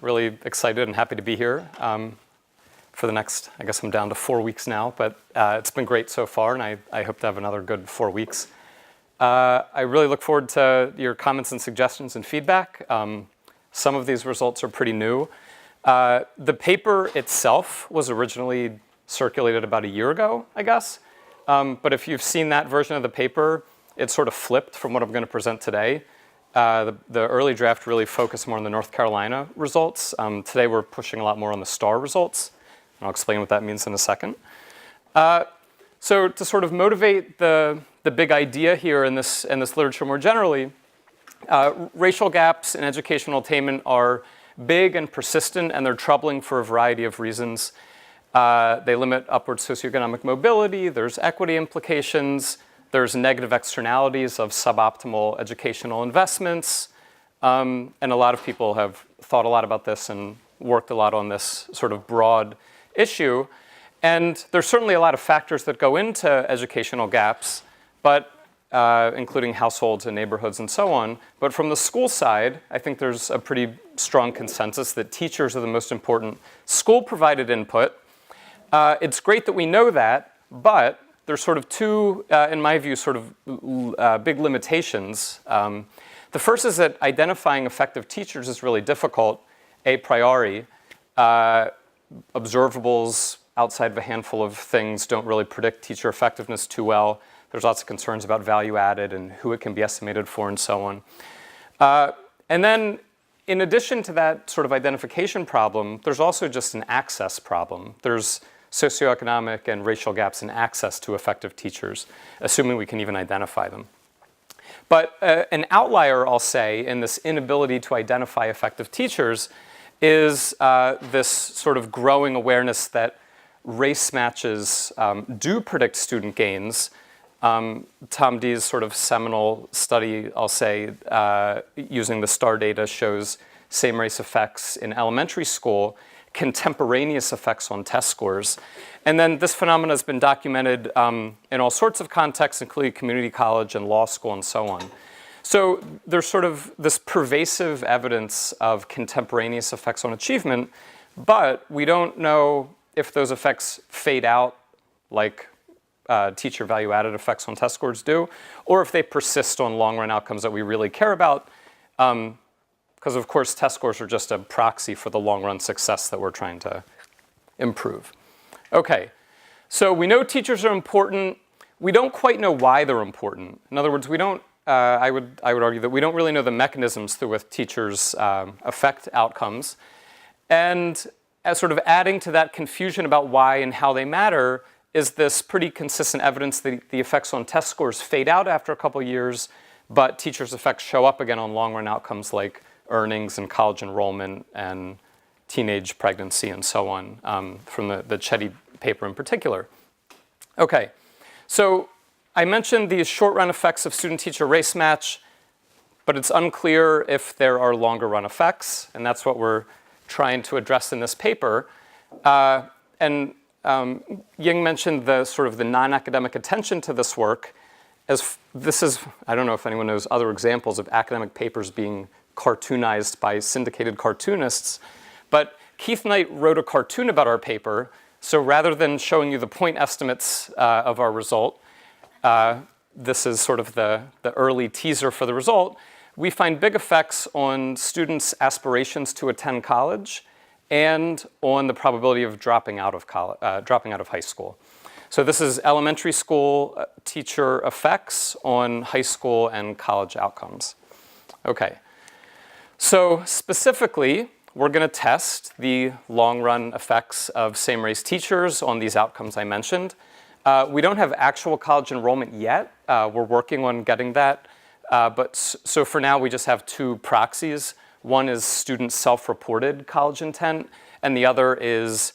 Really excited and happy to be here for the next, I guess I'm down to 4 weeks now, but it's been great so far, and I hope to have another good 4 weeks. I really look forward to your comments and suggestions and feedback. Some of these results are pretty new. The paper itself was originally circulated about a year ago, I guess. But if you've seen that version of the paper, it's sort of flipped from what I'm going to present today. The early draft really focused more on the North Carolina results. Today we're pushing a lot more on the STAR results. And I'll explain what that means in a second. So to sort of motivate the big idea here in this literature more generally, racial gaps in educational attainment are big and persistent, and they're troubling for a variety of reasons. They limit upward socioeconomic mobility, there's equity implications, there's negative externalities of suboptimal educational investments, and a lot of people have thought a lot about this and worked a lot on this sort of broad issue. And there's certainly a lot of factors that go into educational gaps, but including households and neighborhoods and so on. But from the school side, I think there's a pretty strong consensus that teachers are the most important school-provided input. It's great that we know that, but there's sort of two, in my view, sort of big limitations. The first is that identifying effective teachers is really difficult a priori. Observables outside of a handful of things don't really predict teacher effectiveness too well. There's lots of concerns about value added and who it can be estimated for and so on. And then in addition to that sort of identification problem, there's also just an access problem. There's socioeconomic and racial gaps in access to effective teachers, assuming we can even identify them. But an outlier, I'll say, in this inability to identify effective teachers is this sort of growing awareness that race matches do predict student gains. Tom Dee's sort of seminal study, I'll say, using the STAR data shows same race effects in elementary school, contemporaneous effects on test scores. And then this phenomenon has been documented in all sorts of contexts, including community college and law school and so on. So there's sort of this pervasive evidence of contemporaneous effects on achievement, but we don't know if those effects fade out like teacher value-added effects on test scores do, or if they persist on long-run outcomes that we really care about, because of course test scores are just a proxy for the long-run success that we're trying to improve. Okay, so we know teachers are important. We don't quite know why they're important. In other words, we don't. I would argue that we don't really know the mechanisms through which teachers affect outcomes, and as sort of adding to that confusion about why and how they matter is this pretty consistent evidence that the effects on test scores fade out after a couple years, but teachers' effects show up again on long-run outcomes like earnings and college enrollment and teenage pregnancy and so on, from the Chetty paper in particular. Okay, so I mentioned these short-run effects of student-teacher race match, but it's unclear if there are longer-run effects, and that's what we're trying to address in this paper. Ying mentioned the sort of the non-academic attention to this work, as this is, I don't know if anyone knows other examples of academic papers being cartoonized by syndicated cartoonists, but Keith Knight wrote a cartoon about our paper, so rather than showing you the point estimates of our result, this is sort of the early teaser for the result. We find big effects on students' aspirations to attend college and on the probability of dropping out of high school. So this is elementary school teacher effects on high school and college outcomes. Okay, so specifically, we're going to test the long-run effects of same-race teachers on these outcomes I mentioned. We don't have actual college enrollment yet. We're working on getting that. So for now, we just have two proxies. One is student self-reported college intent, and the other is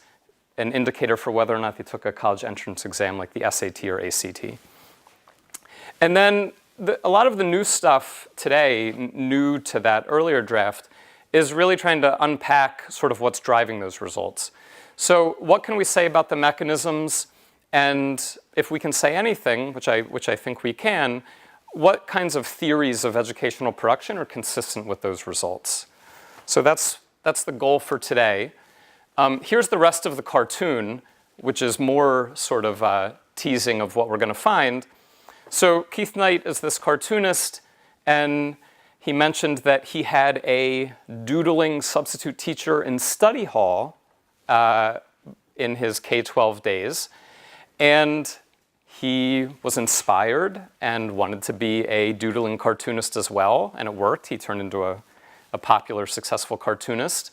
an indicator for whether or not they took a college entrance exam like the SAT or ACT. And then a lot of the new stuff today, new to that earlier draft, is really trying to unpack sort of what's driving those results. So what can we say about the mechanisms? And if we can say anything, which I think we can, what kinds of theories of educational production are consistent with those results? So that's that's the goal for today. Here's the rest of the cartoon, which is more sort of teasing of what we're going to find. So Keith Knight is this cartoonist, and he mentioned that he had a doodling substitute teacher in study hall in his K-12 days. And he was inspired and wanted to be a doodling cartoonist as well, and it worked. He turned into a popular, successful cartoonist.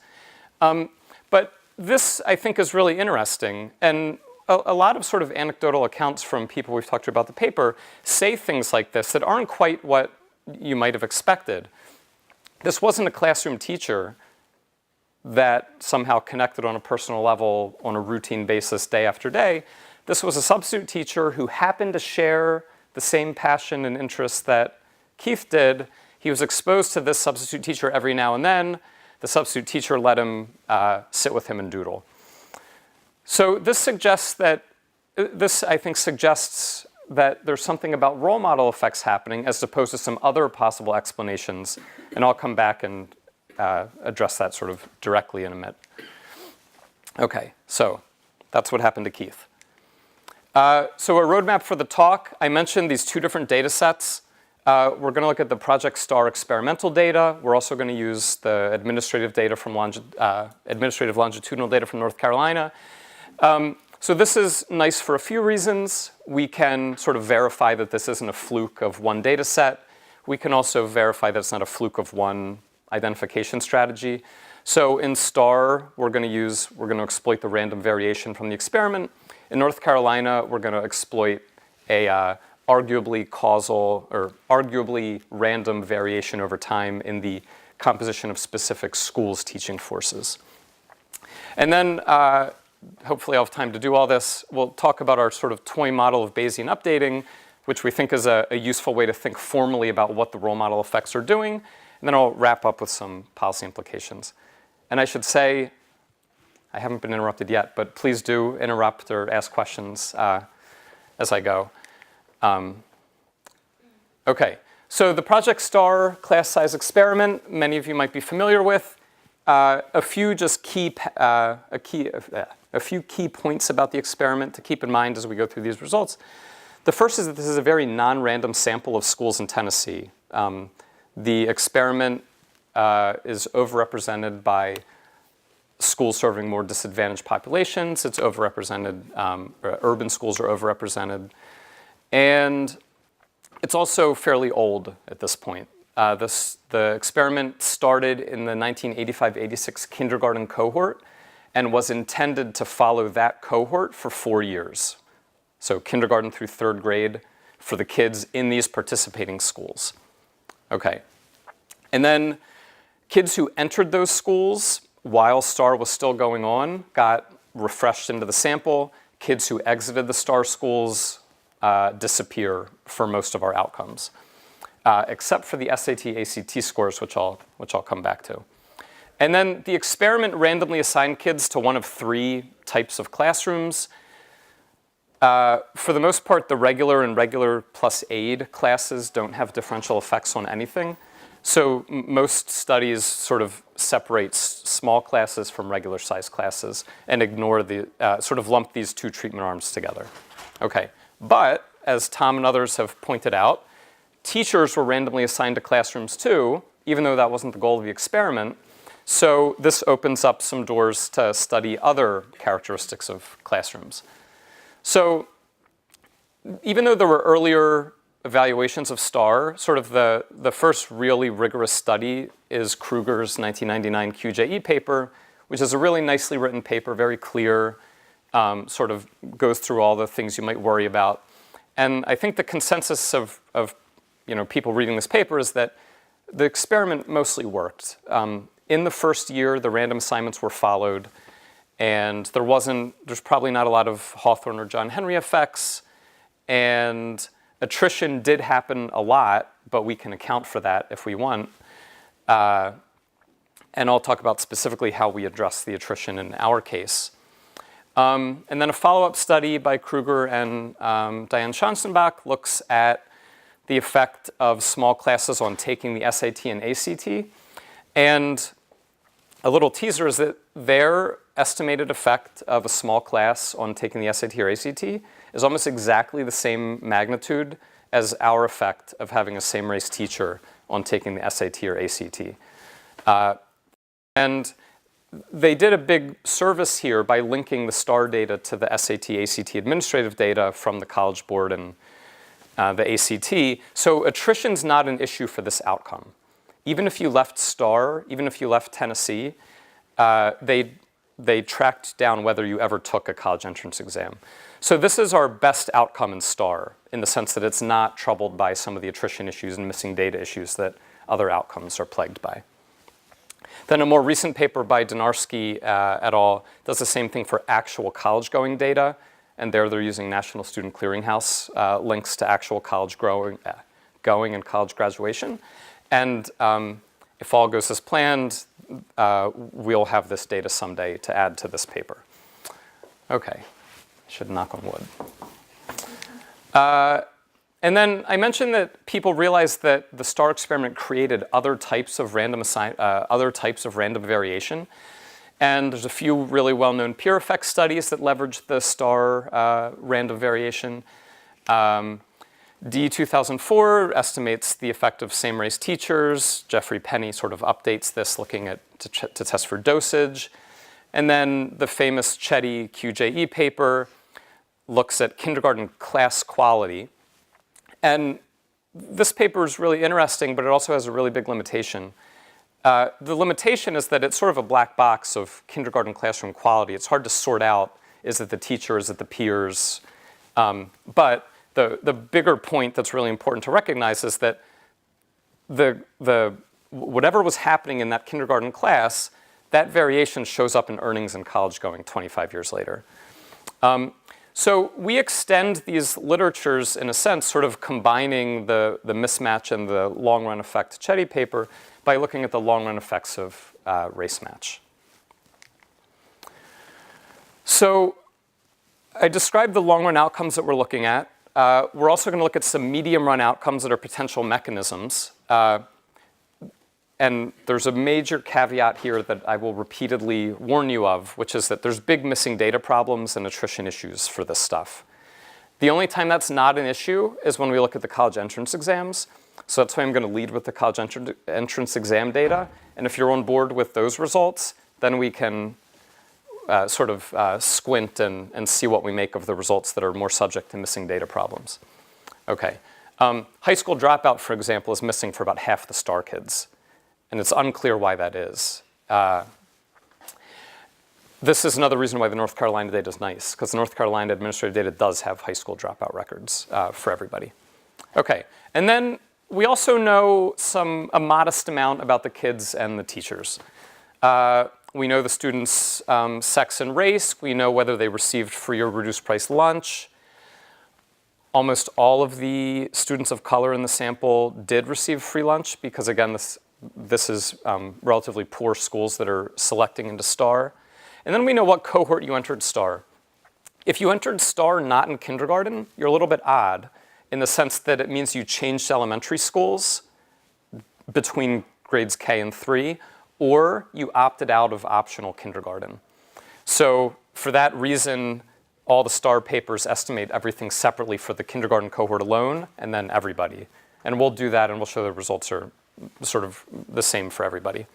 But this, I think, is really interesting. And a lot of sort of anecdotal accounts from people we've talked to about the paper say things like this that aren't quite what you might have expected. This wasn't a classroom teacher that somehow connected on a personal level on a routine basis day after day. This was a substitute teacher who happened to share the same passion and interest that Keith did. He was exposed to this substitute teacher every now and then. The substitute teacher let him sit with him and doodle. So this suggests that, I think, suggests that there's something about role model effects happening as opposed to some other possible explanations. And I'll come back and address that sort of directly in a minute. Okay, so that's what happened to Keith. So a roadmap for the talk, I mentioned these two different data sets. We're going to look at the Project STAR experimental data. We're also going to use the administrative data from administrative longitudinal data from North Carolina. So this is nice for a few reasons. We can sort of verify that this isn't a fluke of one data set. We can also verify that it's not a fluke of one identification strategy. So in STAR, we're going to exploit the random variation from the experiment. In North Carolina, we're going to exploit a arguably causal or arguably random variation over time in the composition of specific schools' teaching forces. And then hopefully I'll have time to do all this. We'll talk about our sort of toy model of Bayesian updating, which we think is a useful way to think formally about what the role model effects are doing. And then I'll wrap up with some policy implications. And I should say, I haven't been interrupted yet, but please do interrupt or ask questions as I go. Okay, so the Project STAR class size experiment, many of you might be familiar with. A few key points about the experiment to keep in mind as we go through these results. The first is that this is a very non-random sample of schools in Tennessee. The experiment is overrepresented by schools serving more disadvantaged populations. It's overrepresented, urban schools are overrepresented. And it's also fairly old at this point. The experiment started in the 1985-86 kindergarten cohort and was intended to follow that cohort for 4 years. So kindergarten through third grade for the kids in these participating schools. Okay. And then kids who entered those schools while STAR was still going on got refreshed into the sample. Kids who exited the STAR schools disappear for most of our outcomes, except for the SAT, ACT scores, which I'll come back to. And then the experiment randomly assigned kids to one of 3 types of classrooms. For the most part, the regular and regular plus aid classes don't have differential effects on anything. So most studies sort of separate small classes from regular size classes and ignore sort of lump these 2 treatment arms together. Okay, but as Tom and others have pointed out, teachers were randomly assigned to classrooms too, even though that wasn't the goal of the experiment. So this opens up some doors to study other characteristics of classrooms. So even though there were earlier evaluations of STAR, sort of the first really rigorous study is Kruger's 1999 QJE paper, which is a really nicely written paper, very clear, sort of goes through all the things you might worry about. And I think the consensus of people reading this paper is that the experiment mostly worked. In the first year, the random assignments were followed, and there's probably not a lot of Hawthorne or John Henry effects, and attrition did happen a lot, but we can account for that if we want. And I'll talk about specifically how we address the attrition in our case. And then a follow-up study by Kruger and Diane Schanzenbach looks at the effect of small classes on taking the SAT and ACT. And a little teaser is that their estimated effect of a small class on taking the SAT or ACT is almost exactly the same magnitude as our effect of having a same-race teacher on taking the SAT or ACT. And they did a big service here by linking the STAR data to the SAT, ACT administrative data from the College Board and the ACT. So attrition's not an issue for this outcome. Even if you left STAR, even if you left Tennessee, they tracked down whether you ever took a college entrance exam. So this is our best outcome in STAR, in the sense that it's not troubled by some of the attrition issues and missing data issues that other outcomes are plagued by. Then a more recent paper by Donarski et al. Does the same thing for actual college-going data, and there they're using National Student Clearinghouse links to actual college going and college graduation. And if all goes as planned, we'll have this data someday to add to this paper. Okay, I should knock on wood. And then I mentioned that people realized that the STAR experiment created other types of random variation. And there's a few really well-known peer effect studies that leverage the STAR random variation. D2004 estimates the effect of same-race teachers. Jeffrey Penny sort of updates this, looking at to test for dosage. And then the famous Chetty QJE paper looks at kindergarten class quality. And this paper is really interesting, but it also has a really big limitation. The limitation is that it's sort of a black box of kindergarten classroom quality. It's hard to sort out, is it the teacher, is it the peers? But the bigger point that's really important to recognize is that whatever was happening in that kindergarten class, that variation shows up in earnings in college going 25 years later. So we extend these literatures, in a sense, sort of combining the mismatch and the long-run effect Chetty paper by looking at the long-run effects of race match. So I described the long-run outcomes that we're looking at. We're also going to look at some medium-run outcomes that are potential mechanisms. And there's a major caveat here that I will repeatedly warn you of, which is that there's big missing data problems and attrition issues for this stuff. The only time that's not an issue is when we look at the college entrance exams. So that's why I'm going to lead with the college entrance exam data. And if you're on board with those results, then we can sort of squint and see what we make of the results that are more subject to missing data problems. Okay. High school dropout, for example, is missing for about half the STAR kids. And it's unclear why that is. This is another reason why the North Carolina data is nice, because the North Carolina administrative data does have high school dropout records for everybody. Okay, and then we also know a modest amount about the kids and the teachers. We know the students' sex and race. We know whether they received free or reduced price lunch. Almost all of the students of color in the sample did receive free lunch because, again, this is relatively poor schools that are selecting into STAR. And then we know what cohort you entered STAR. If you entered STAR not in kindergarten, you're a little bit odd in the sense that it means you changed elementary schools between grades K and 3, or you opted out of optional kindergarten. So for that reason, all the STAR papers estimate everything separately for the kindergarten cohort alone, and then everybody. And we'll do that, and we'll show the results are sort of the same for everybody.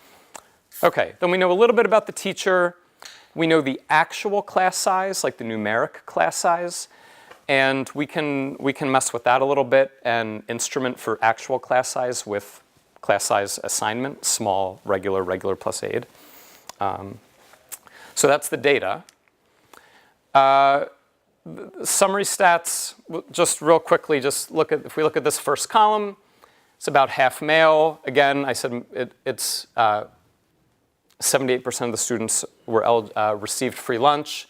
Okay, then we know a little bit about the teacher. We know the actual class size, like the numeric class size. And we can mess with that a little bit and instrument for actual class size with class size assignment, small, regular plus aid. So that's the data. Summary stats, just real quickly, if we look at this first column, it's about half male. Again, I said it's 78% of the students received free lunch.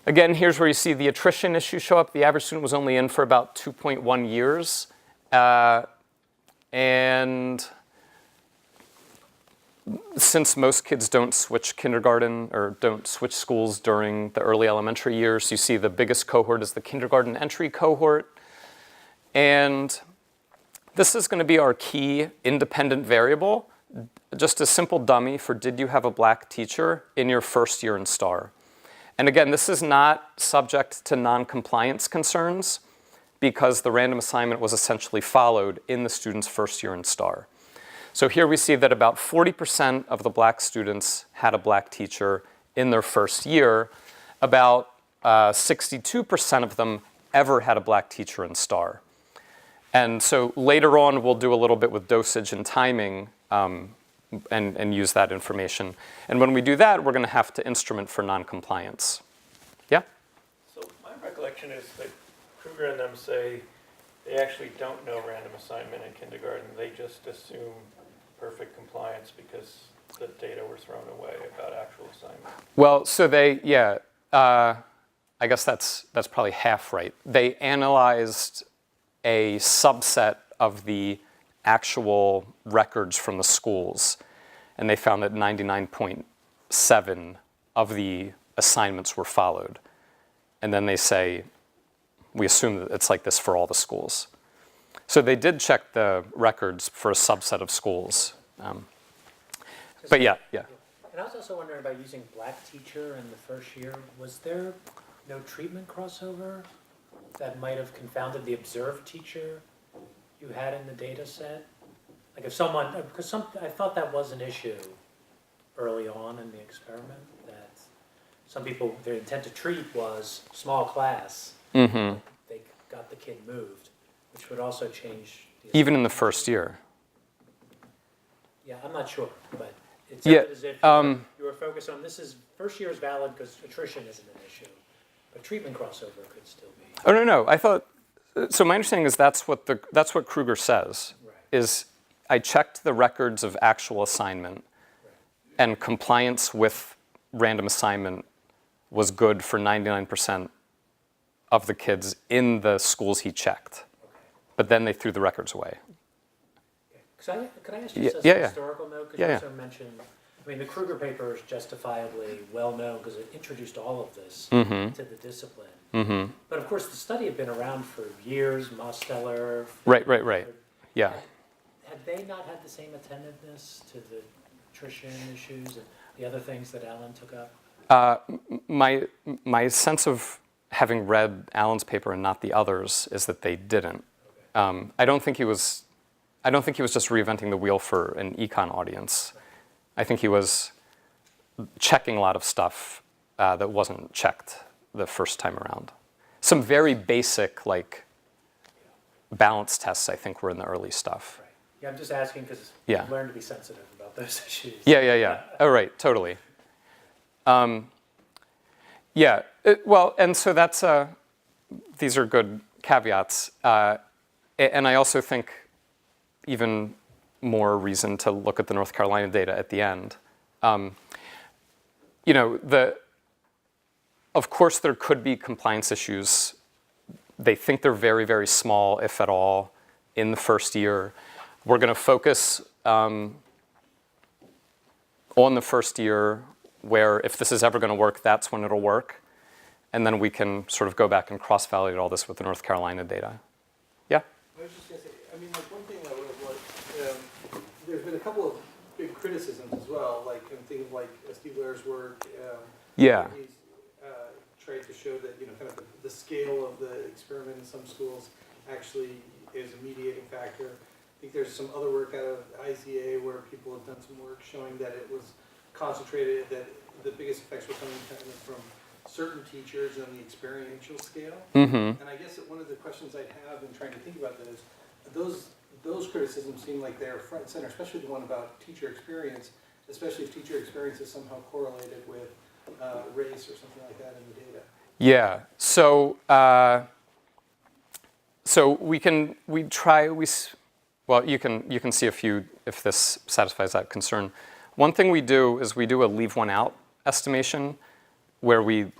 Again, here's where you see the attrition issue show up. The average student was only in for about 2.1 years. And since most kids don't switch kindergarten or don't switch schools during the early elementary years, you see the biggest cohort is the kindergarten entry cohort. And this is going to be our key independent variable just a simple dummy for did you have a black teacher in your first year in STAR. And again, this is not subject to non-compliance concerns because the random assignment was essentially followed in the student's first year in STAR. So here we see that about 40% of the black students had a black teacher in their first year. About 62% of them ever had a black teacher in STAR. And so later on, we'll do a little bit with dosage and timing and use that information. And when we do that, we're going to have to instrument for noncompliance. Yeah? So my recollection is that Kruger and them say they actually don't know random assignment in kindergarten. They just assume perfect compliance because the data were thrown away about actual assignment. Well, so I guess that's probably half right. They analyzed a subset of the actual records from the schools, and they found that 99.7 of the assignments were followed. And then they say, we assume that it's like this for all the schools. So they did check the records for a subset of schools. But yeah. And I was also wondering about using black teacher in the first year. Was there no treatment crossover that might have confounded the observed teacher you had in the data set? Like if someone, because I thought that was an issue early on in the experiment, that some people, their intent to treat was small class. Mm-hmm. They got the kid moved, which would also change. Even in the first year. Yeah, I'm not sure, but it sounded as if you were focused on this is, first year is valid because attrition isn't an issue, but treatment crossover could still be. Oh, no. I thought, so my understanding is that's what Kruger says, Right. is I checked the records of actual assignment, and compliance with random assignment was good for 99% of the kids in the schools he checked. Okay. But then they threw the records away. Could I ask you just a historical note? Because you also mentioned, I mean, the Kruger paper is justifiably well known because it introduced all of this to the discipline. Mm-hmm. But of course, the study had been around for years, Mosteller. Right. Yeah. Had they not had the same attentiveness to the attrition issues and the other things that Alan took up? My sense of having read Alan's paper and not the others is that they didn't. Okay. I don't think he was just reinventing the wheel for an econ audience. I think he was checking a lot of stuff that wasn't checked the first time around. Some very basic, like, balance tests, I think, were in the early stuff. Right. Yeah, I'm just asking because you learn to be sensitive about those issues. Yeah. Oh, right, totally. Well, and so that's, these are good caveats. And I also think even more reason to look at the North Carolina data at the end. Of course, there could be compliance issues. They think they're very, very small, if at all, in the first year. We're going to focus on the first year, where if this is ever going to work, that's when it'll work. And then we can sort of go back and cross-validate all this with the North Carolina data. Yeah? I was just going to say, I mean, like one thing I would have liked, there's been a couple of big criticisms as well, like in things like Steve Blair's work. He's tried to show that, kind of the scale of the experiment in some schools actually is a mediating factor. I think there's some other work out of ICA where people have done some work showing that it was concentrated, that the biggest effects were coming kind of from certain teachers on the experiential scale. Mm-hmm. And I guess that one of the questions I'd have in trying to think about that is, those criticisms seem like they're front and center, especially the one about teacher experience, especially if teacher experience is somehow correlated with race or something like that in the data. Yeah. So you can see if this satisfies that concern. One thing we do is we do a leave one out estimation, where we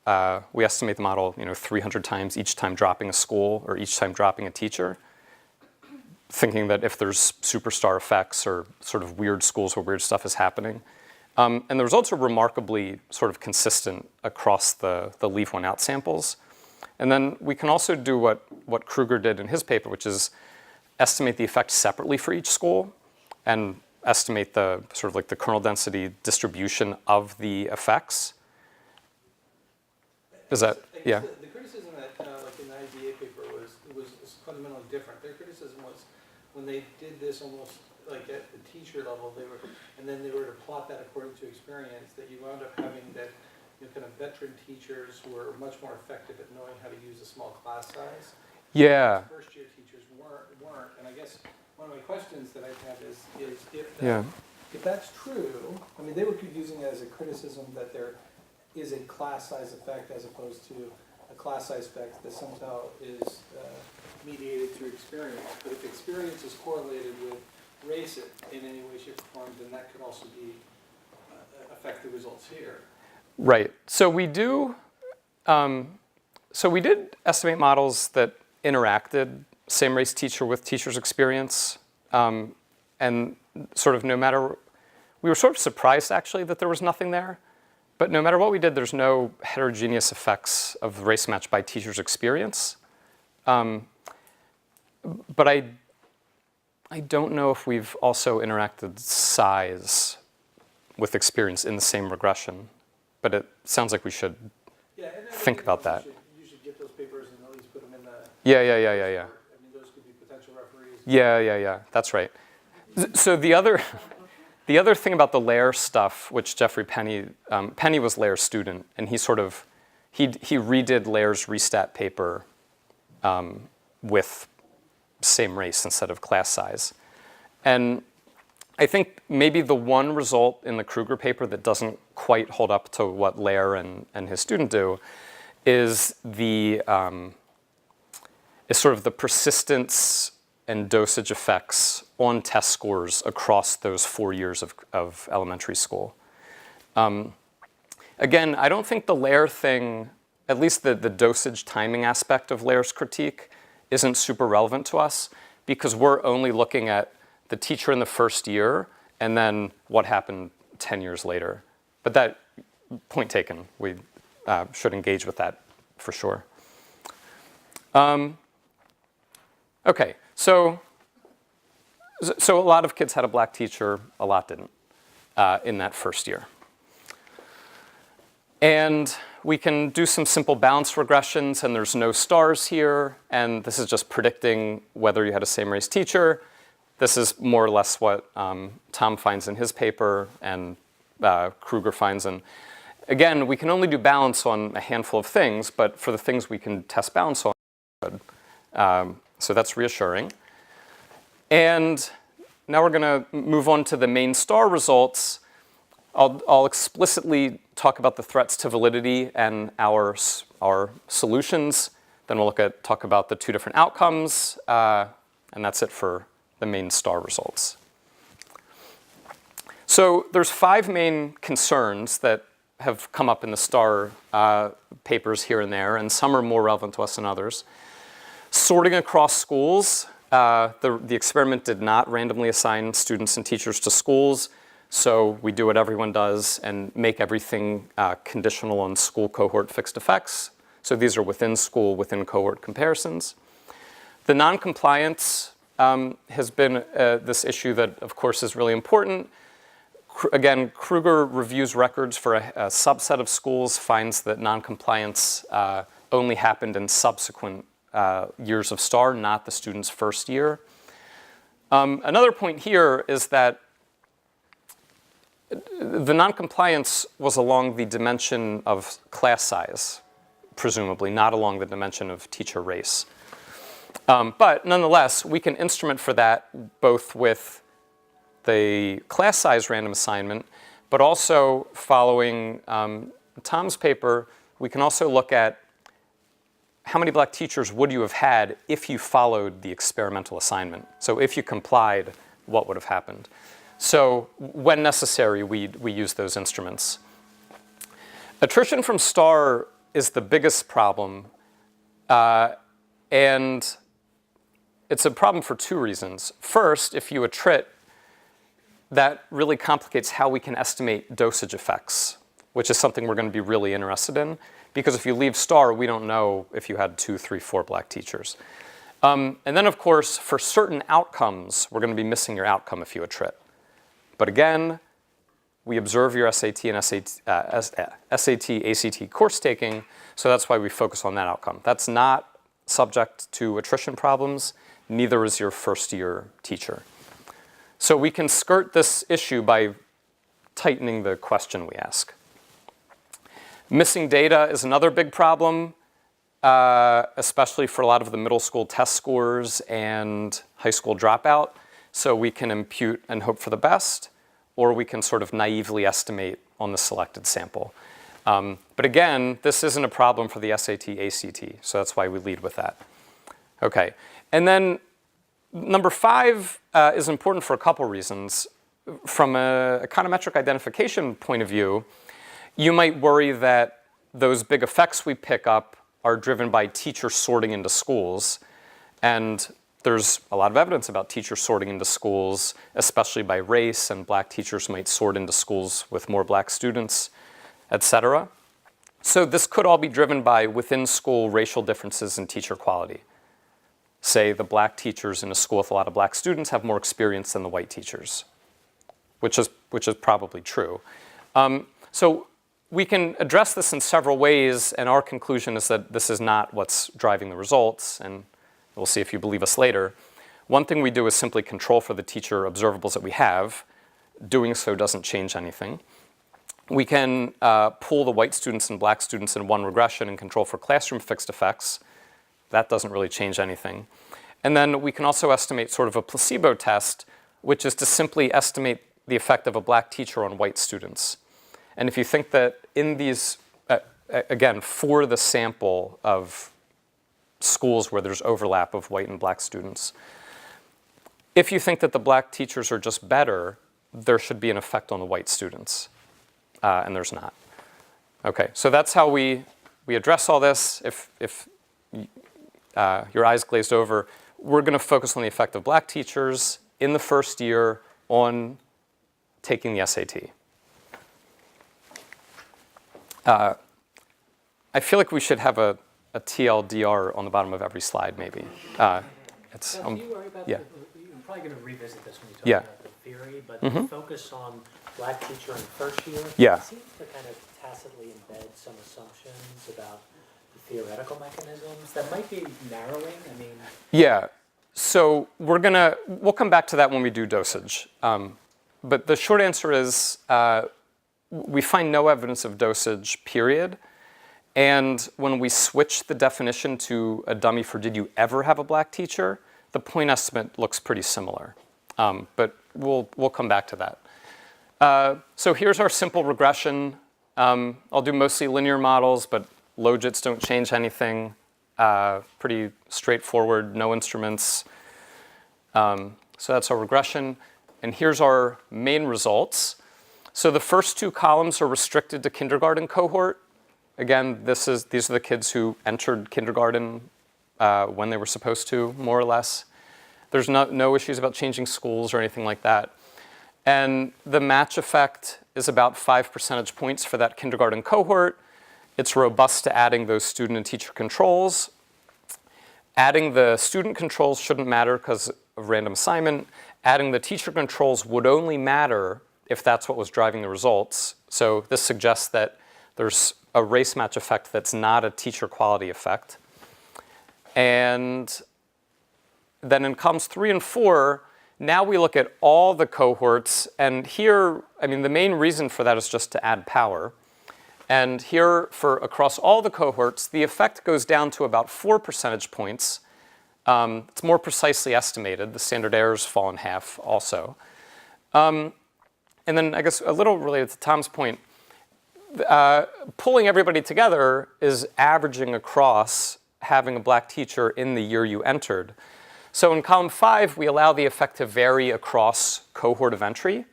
estimate the model 300 times, each time dropping a school or each time dropping a teacher, thinking that if there's superstar effects or sort of weird schools where weird stuff is happening. And the results are remarkably sort of consistent across the leave one out samples. And then we can also do what Kruger did in his paper, which is estimate the effect separately for each school. And estimate the sort of like the kernel density distribution of the effects. Is that, yeah? The criticism that, like in the IDA paper was fundamentally different. Their criticism was when they did this almost like at the teacher level, and then they were to plot that according to experience, that you wound up having that, kind of veteran teachers were much more effective at knowing how to use a small class size. Yeah. First year teachers weren't. And I guess one of my questions that I have is if that's true, I mean, they were using it as a criticism that there is a class size effect as opposed to a class size effect that somehow is mediated through experience. But if experience is correlated with race in any way, shape, or form, then that could also be affect the results here. Right. So we do. So we did estimate models that interacted same race teacher with teacher's experience, and sort of no matter, we were sort of surprised actually that there was nothing there, but no matter what we did, there's no heterogeneous effects of race match by teacher's experience. But I don't know if we've also interacted size with experience in the same regression, but it sounds like we should think about that. You should get those papers and at least put them in the. Yeah. I mean, those could be potential referees. Yeah. That's right. So the other thing about the layer stuff, which Jeffrey Penny was Layer's student, and he redid Layer's restat paper with same race instead of class size. And I think maybe the one result in the Kruger paper that doesn't quite hold up to what Layer and his student do is is sort of the persistence and dosage effects on test scores across those 4 years of elementary school. Again, I don't think the Layer thing, at least the dosage timing aspect of Layer's critique, isn't super relevant to us because we're only looking at the teacher in the first year and then what happened 10 years later. But that, point taken, we should engage with that for sure. Okay, so a lot of kids had a black teacher, a lot didn't in that first year. And we can do some simple balance regressions, and there's no stars here, and this is just predicting whether you had a same race teacher. This is more or less what Tom finds in his paper and Kruger finds. And again, we can only do balance on a handful of things, but for the things we can test balance on, good. So that's reassuring. And now we're going to move on to the main star results. I'll explicitly talk about the threats to validity and our solutions. Then we'll talk about the two different outcomes, and that's it for the main star results. So there's 5 main concerns that have come up in the star papers here and there, and some are more relevant to us than others. Sorting across schools. The experiment did not randomly assign students and teachers to schools. So we do what everyone does and make everything conditional on school cohort fixed effects. So these are within school, within cohort comparisons. The non-compliance has been this issue that, of course, is really important. Again, Kruger reviews records for a subset of schools, finds that non-compliance only happened in subsequent years of STAR, not the student's first year. Another point here is that the non-compliance was along the dimension of class size, presumably, not along the dimension of teacher race. But nonetheless, we can instrument for that both with the class size random assignment, but also following Tom's paper, we can also look at how many black teachers would you have had if you followed the experimental assignment? So if you complied, what would have happened? So when necessary, we use those instruments. Attrition from STAR is the biggest problem, and it's a problem for 2 reasons. First, if you attrit, that really complicates how we can estimate dosage effects, which is something we're going to be really interested in. Because if you leave STAR, we don't know if you had 2, 3, 4 black teachers. And then, of course, for certain outcomes, we're going to be missing your outcome if you attrit. But again, we observe your SAT and SAT, ACT course taking, so that's why we focus on that outcome. That's not subject to attrition problems, neither is your first year teacher. So we can skirt this issue by tightening the question we ask. Missing data is another big problem, especially for a lot of the middle school test scores and high school dropout. So we can impute and hope for the best, or we can sort of naively estimate on the selected sample. But again, this isn't a problem for the SAT, ACT, so that's why we lead with that. Okay, and then number 5 is important for a couple reasons. From a econometric identification point of view, you might worry that those big effects we pick up are driven by teachers sorting into schools. And there's a lot of evidence about teachers sorting into schools, especially by race, and black teachers might sort into schools with more black students, et cetera. So this could all be driven by within-school racial differences in teacher quality. Say the black teachers in a school with a lot of black students have more experience than the white teachers, which is probably true. So we can address this in several ways, and our conclusion is that this is not what's driving the results, and we'll see if you believe us later. One thing we do is simply control for the teacher observables that we have. Doing so doesn't change anything. We can pool the white students and black students in one regression and control for classroom fixed effects. That doesn't really change anything. And then we can also estimate sort of a placebo test, which is to simply estimate the effect of a black teacher on white students. And if you think that in these, again, for the sample of schools where there's overlap of white and black students, if you think that the black teachers are just better, there should be an effect on the white students, and there's not. Okay, so that's how we address all this. If your eyes glazed over, we're going to focus on the effect of black teachers in the first year on taking the SAT. I feel like we should have a TLDR on the bottom of every slide, maybe. So do you worry about yeah. you're probably going to revisit this when you talk Yeah. about the theory, but the focus on black teacher in first year Yeah. seems to kind of tacitly embed some assumptions about the theoretical mechanisms that might be narrowing. I mean, Yeah, so we'll come back to that when we do dosage. But the short answer is we find no evidence of dosage, period. And when we switch the definition to a dummy for did you ever have a black teacher, the point estimate looks pretty similar. But we'll come back to that. So here's our simple regression. I'll do mostly linear models, but logits don't change anything. Pretty straightforward, no instruments. So that's our regression. And here's our main results. So the first 2 columns are restricted to kindergarten cohort. Again, these are the kids who entered kindergarten when they were supposed to, more or less. There's no issues about changing schools or anything like that. And the match effect is about 5 percentage points for that kindergarten cohort. It's robust to adding those student and teacher controls. Adding the student controls shouldn't matter because of random assignment. Adding the teacher controls would only matter if that's what was driving the results. So this suggests that there's a race match effect that's not a teacher quality effect. And then in columns 3 and 4, now we look at all the cohorts. And here, I mean, the main reason for that is just to add power. And here, for across all the cohorts, the effect goes down to about 4 percentage points. It's more precisely estimated. The standard errors fall in half also. And then I guess a little related to Tom's point, pulling everybody together is averaging across having a black teacher in the year you entered. So in column 5, we allow the effect to vary across cohort of entry.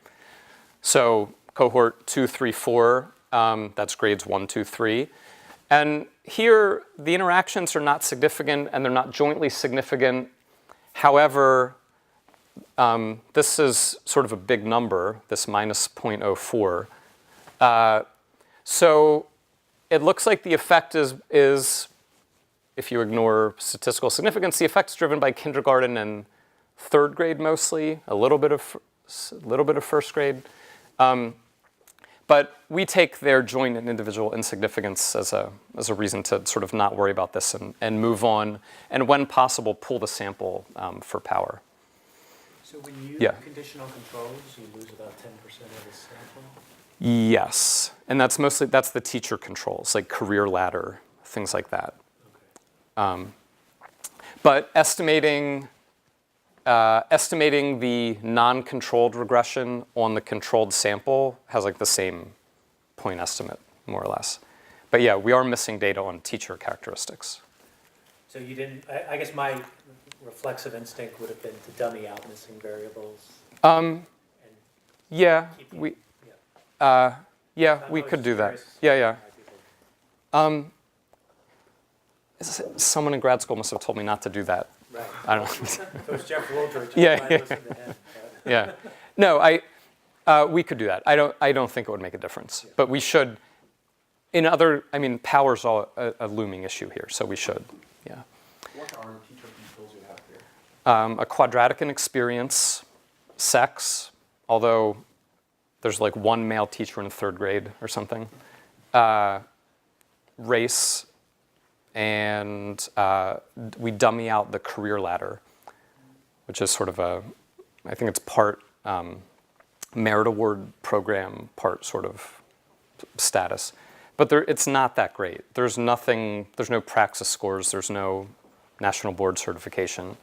So cohort 2, 3, 4, that's grades 1, 2, 3. And here, the interactions are not significant and they're not jointly significant. However, this is sort of a big number, this minus 0.04. So it looks like the effect is, if you ignore statistical significance, the effect's driven by kindergarten and 3rd grade mostly, a little bit of a little bit of first grade. But we take their joint and individual insignificance as a reason to sort of not worry about this and move on, and when possible, pull the sample for power. So when you Yeah. conditional controls, you lose about 10% of the sample? Yes, and that's the teacher controls, like career ladder, things like that. Okay. But estimating the non-controlled regression on the controlled sample has like the same point estimate, more or less. But yeah, we are missing data on teacher characteristics. So you didn't, I guess my reflexive instinct would have been to dummy out missing variables. And Yeah, keep the- we yeah. we I'm could always do that. curious Yeah. why people- Someone in grad school must have told me not to do that. Right. I don't know. So it's Jeff Woolter. Yeah. Listen to him. Yeah. No, we could do that. I don't think it would make a difference. But we should, power's all a looming issue here, so we should, yeah. What are teacher controls you have here? A quadratic in experience, sex, although there's like one male teacher in third grade or something, race, and we dummy out the career ladder, which is sort of I think it's part merit award program, part sort of status. But it's not that great. There's no praxis scores, there's no national board certification.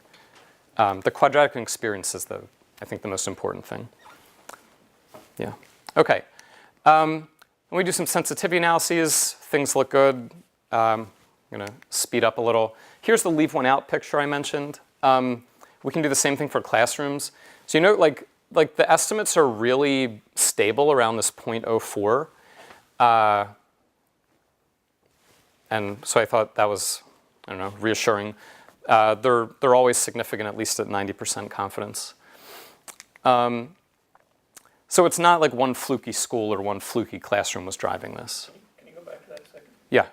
The quadratic experience is I think the most important thing. Yeah, okay. When we do some sensitivity analyses, things look good. I'm gonna speed up a little. Here's the leave one out picture I mentioned. We can do the same thing for classrooms. So like the estimates are really stable around this 0.04. And so I thought that was, reassuring. They're always significant, at least at 90% confidence. So it's not like one fluky school or one fluky classroom was driving this. Can you go back to that a second? Yeah.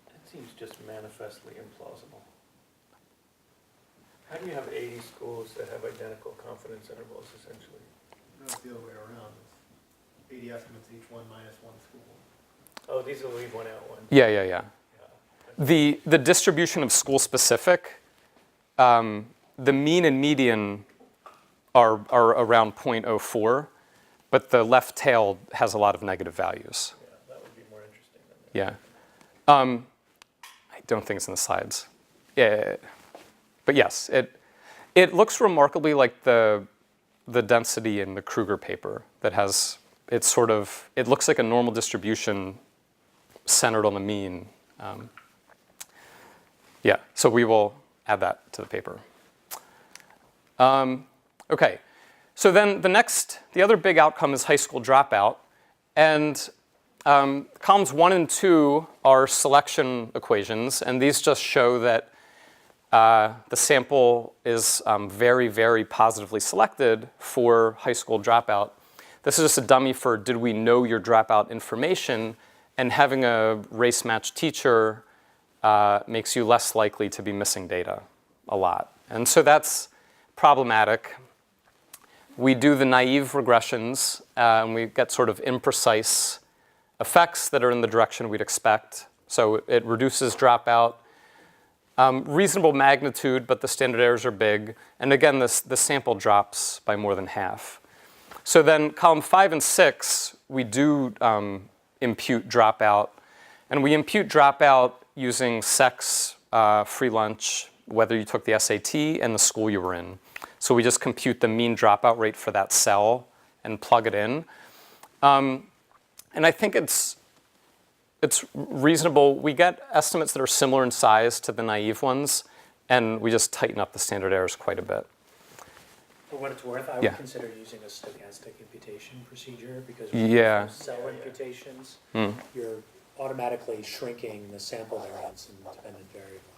That seems just manifestly implausible. How do you have 80 schools that have identical confidence intervals, essentially? No, it's the other way around. It's 80 estimates each one minus one school. Oh, these are the leave one out ones. Yeah. Yeah. The distribution of school specific, the mean and median are around 0.04, but the left tail has a lot of negative values. Yeah, that would be more interesting than that. Yeah. I don't think it's in the slides. Yeah. But yes, it looks remarkably like the density in the Kruger paper that has, it looks like a normal distribution centered on the mean. Yeah, so we will add that to the paper. Okay, so then the other big outcome is high school dropout. And columns 1 and 2 are selection equations, and these just show that the sample is very, very positively selected for high school dropout. This is just a dummy for did we know your dropout information, and having a race-matched teacher makes you less likely to be missing data a lot. And so that's problematic. We do the naive regressions, and we get sort of imprecise effects that are in the direction we'd expect. So it reduces dropout. Reasonable magnitude, but the standard errors are big. And again, the sample drops by more than half. So then column 5 and 6, we do impute dropout. And we impute dropout using sex, free lunch, whether you took the SAT, and the school you were in. So we just compute the mean dropout rate for that cell and plug it in. And I think it's reasonable. We get estimates that are similar in size to the naive ones, and we just tighten up the standard errors quite a bit. For what it's worth, I Yeah. would consider using a stochastic imputation procedure because Yeah. with cell imputations, Mm. you're automatically shrinking the sample variance and dependent variable.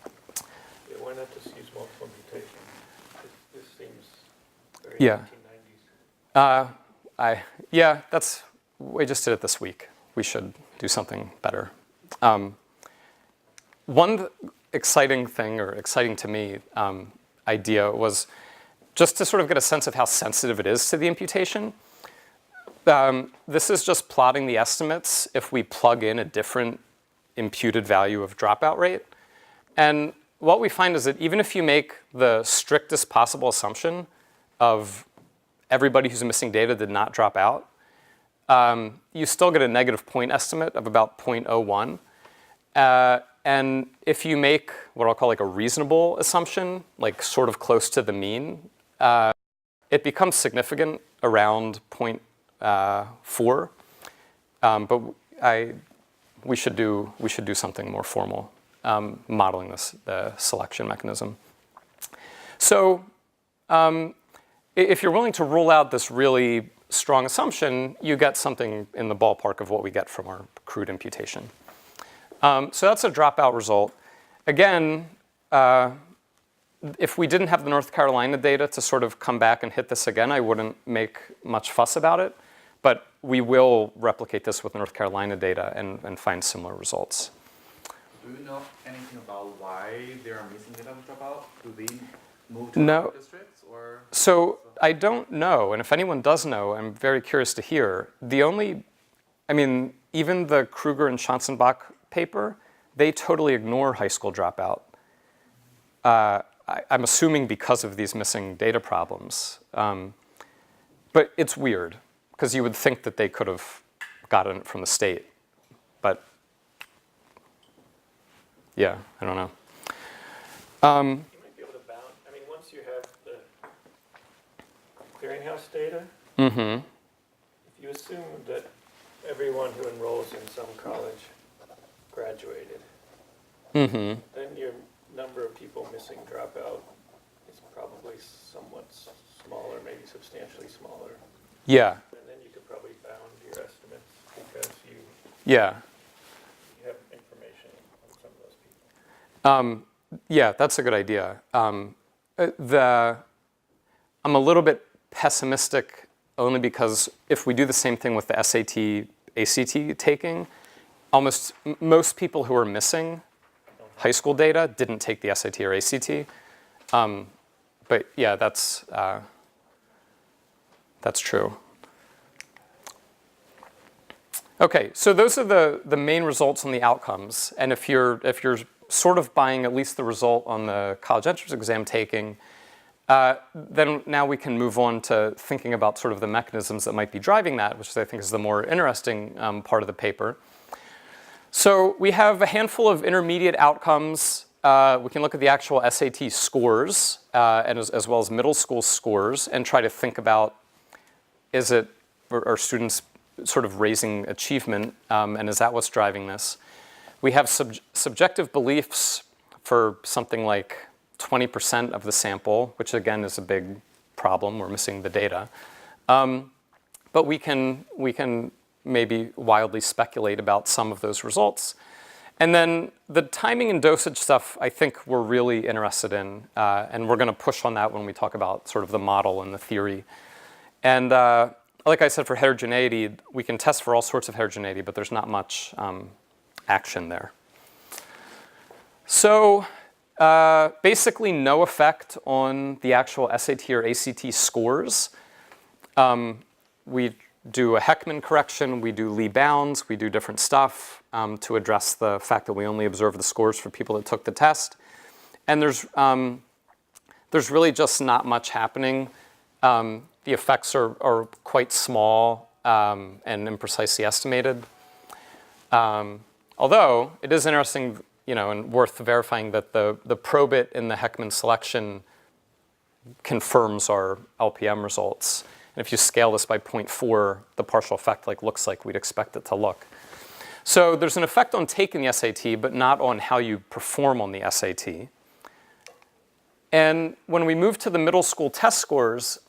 Yeah, why not just use multiple imputation? This seems very Yeah. 1990s. We just did it this week. We should do something better. One exciting thing, or exciting to me, idea was just to sort of get a sense of how sensitive it is to the imputation. This is just plotting the estimates if we plug in a different imputed value of dropout rate. And what we find is that even if you make the strictest possible assumption of everybody who's missing data did not drop out, you still get a negative point estimate of about 0.01. And if you make what I'll call like a reasonable assumption, like sort of close to the mean, it becomes significant around 0.4. But we should do something more formal, modeling the selection mechanism. So if you're willing to rule out this really strong assumption, you get something in the ballpark of what we get from our crude imputation. So that's a dropout result. Again, if we didn't have the North Carolina data to sort of come back and hit this again, I wouldn't make much fuss about it. But we will replicate this with North Carolina data and find similar results. Do you know anything about why they are missing data with dropout? Do they move to No. other districts? Or? So I don't know, and if anyone does know, I'm very curious to hear. Even the Kruger and Schanzenbach paper, they totally ignore high school dropout. I'm assuming because of these missing data problems. But it's weird, because you would think that they could have gotten it from the state. But yeah, I don't know. You might be able to bound, once you have the clearinghouse data, if you assume that everyone who enrolls in some college graduated, then your number of people missing dropout is probably somewhat smaller, maybe substantially smaller. Yeah. And then you could probably bound your estimates because you Yeah. have information on some of those people. Yeah, that's a good idea. I'm a little bit pessimistic only because if we do the same thing with the SAT, ACT taking, most people who are missing high school data didn't take the SAT or ACT. But yeah, that's true. Okay, so those are the main results on the outcomes. And if you're sort of buying at least the result on the college entrance exam taking, then now we can move on to thinking about sort of the mechanisms that might be driving that, which I think is the more interesting part of the paper. So we have a handful of intermediate outcomes. We can look at the actual SAT scores and as well as middle school scores and try to think about, are students sort of raising achievement, and is that what's driving this? We have subjective beliefs for something like 20% of the sample, which again is a big problem. We're missing the data. But we can maybe wildly speculate about some of those results. And then the timing and dosage stuff, I think we're really interested in, and we're going to push on that when we talk about sort of the model and the theory. And like I said, for heterogeneity, we can test for all sorts of heterogeneity, but there's not much action there. So basically no effect on the actual SAT or ACT scores. We do a Heckman correction, we do Lee bounds, we do different stuff to address the fact that we only observe the scores for people that took the test. And there's really just not much happening. The effects are quite small and imprecisely estimated. Although it is interesting, and worth verifying that the probit in the Heckman selection confirms our LPM results. And if you scale this by 0.4, the partial effect looks like we'd expect it to look. So there's an effect on taking the SAT, but not on how you perform on the SAT. And when we move to the middle school test scores,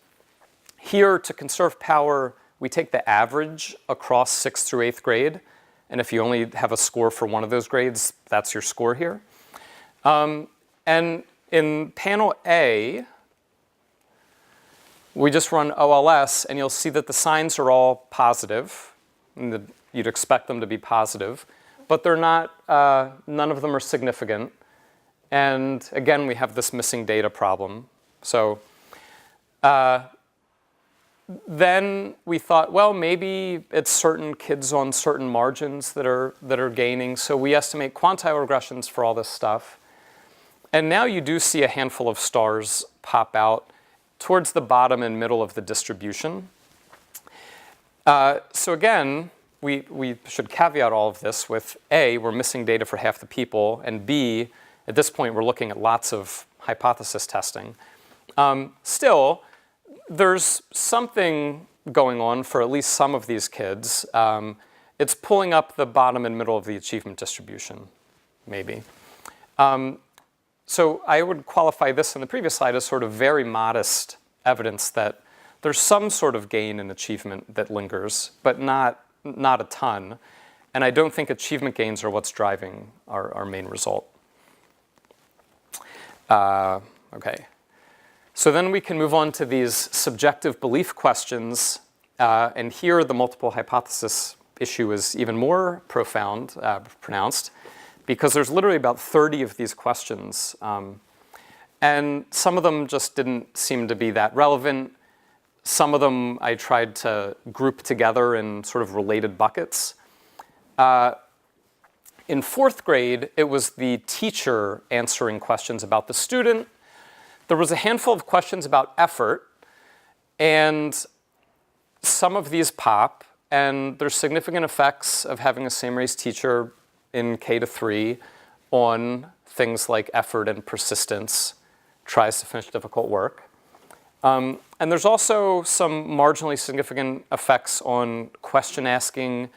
here to conserve power, we take the average across 6th through 8th grade. And if you only have a score for one of those grades, that's your score here. And in panel A, we just run OLS, and you'll see that the signs are all positive. And you'd expect them to be positive. But they're not, none of them are significant. And again, we have this missing data problem. So then we thought, well, maybe it's certain kids on certain margins that are gaining. So we estimate quantile regressions for all this stuff. And now you do see a handful of stars pop out towards the bottom and middle of the distribution. So again, we should caveat all of this with A, we're missing data for half the people, and B, at this point, we're looking at lots of hypothesis testing. Still, there's something going on for at least some of these kids. It's pulling up the bottom and middle of the achievement distribution, maybe. So I would qualify this in the previous slide as sort of very modest evidence that there's some sort of gain in achievement that lingers, but not a ton. And I don't think achievement gains are what's driving our main result. Okay. So then we can move on to these subjective belief questions. And here the multiple hypothesis issue is even more pronounced, because there's literally about 30 of these questions. And some of them just didn't seem to be that relevant. Some of them I tried to group together in sort of related buckets. In fourth grade, it was the teacher answering questions about the student. There was a handful of questions about effort, and some of these pop, and there's significant effects of having a same-race teacher in K to 3 on things like effort and persistence, tries to finish difficult work. And there's also some marginally significant effects on question asking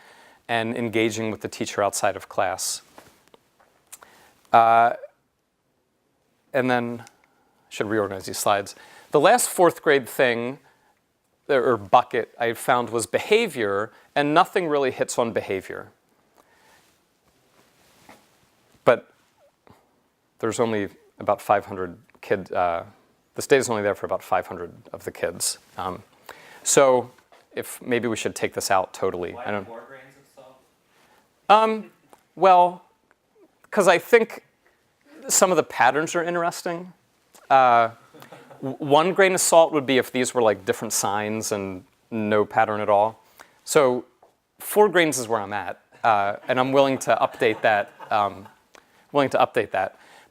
and engaging with the teacher outside of class. And then, I should reorganize these slides. The last fourth grade thing, or bucket, I found was behavior, and nothing really hits on behavior. But there's only about 500 kids. This data is only there for about 500 of the kids. So if maybe we should take this out totally. Why I don't. 4 grains of salt? Well, because I think some of the patterns are interesting. 1 grain of salt would be if these were like different signs and no pattern at all. So 4 grains is where I'm at, and I'm willing to update that.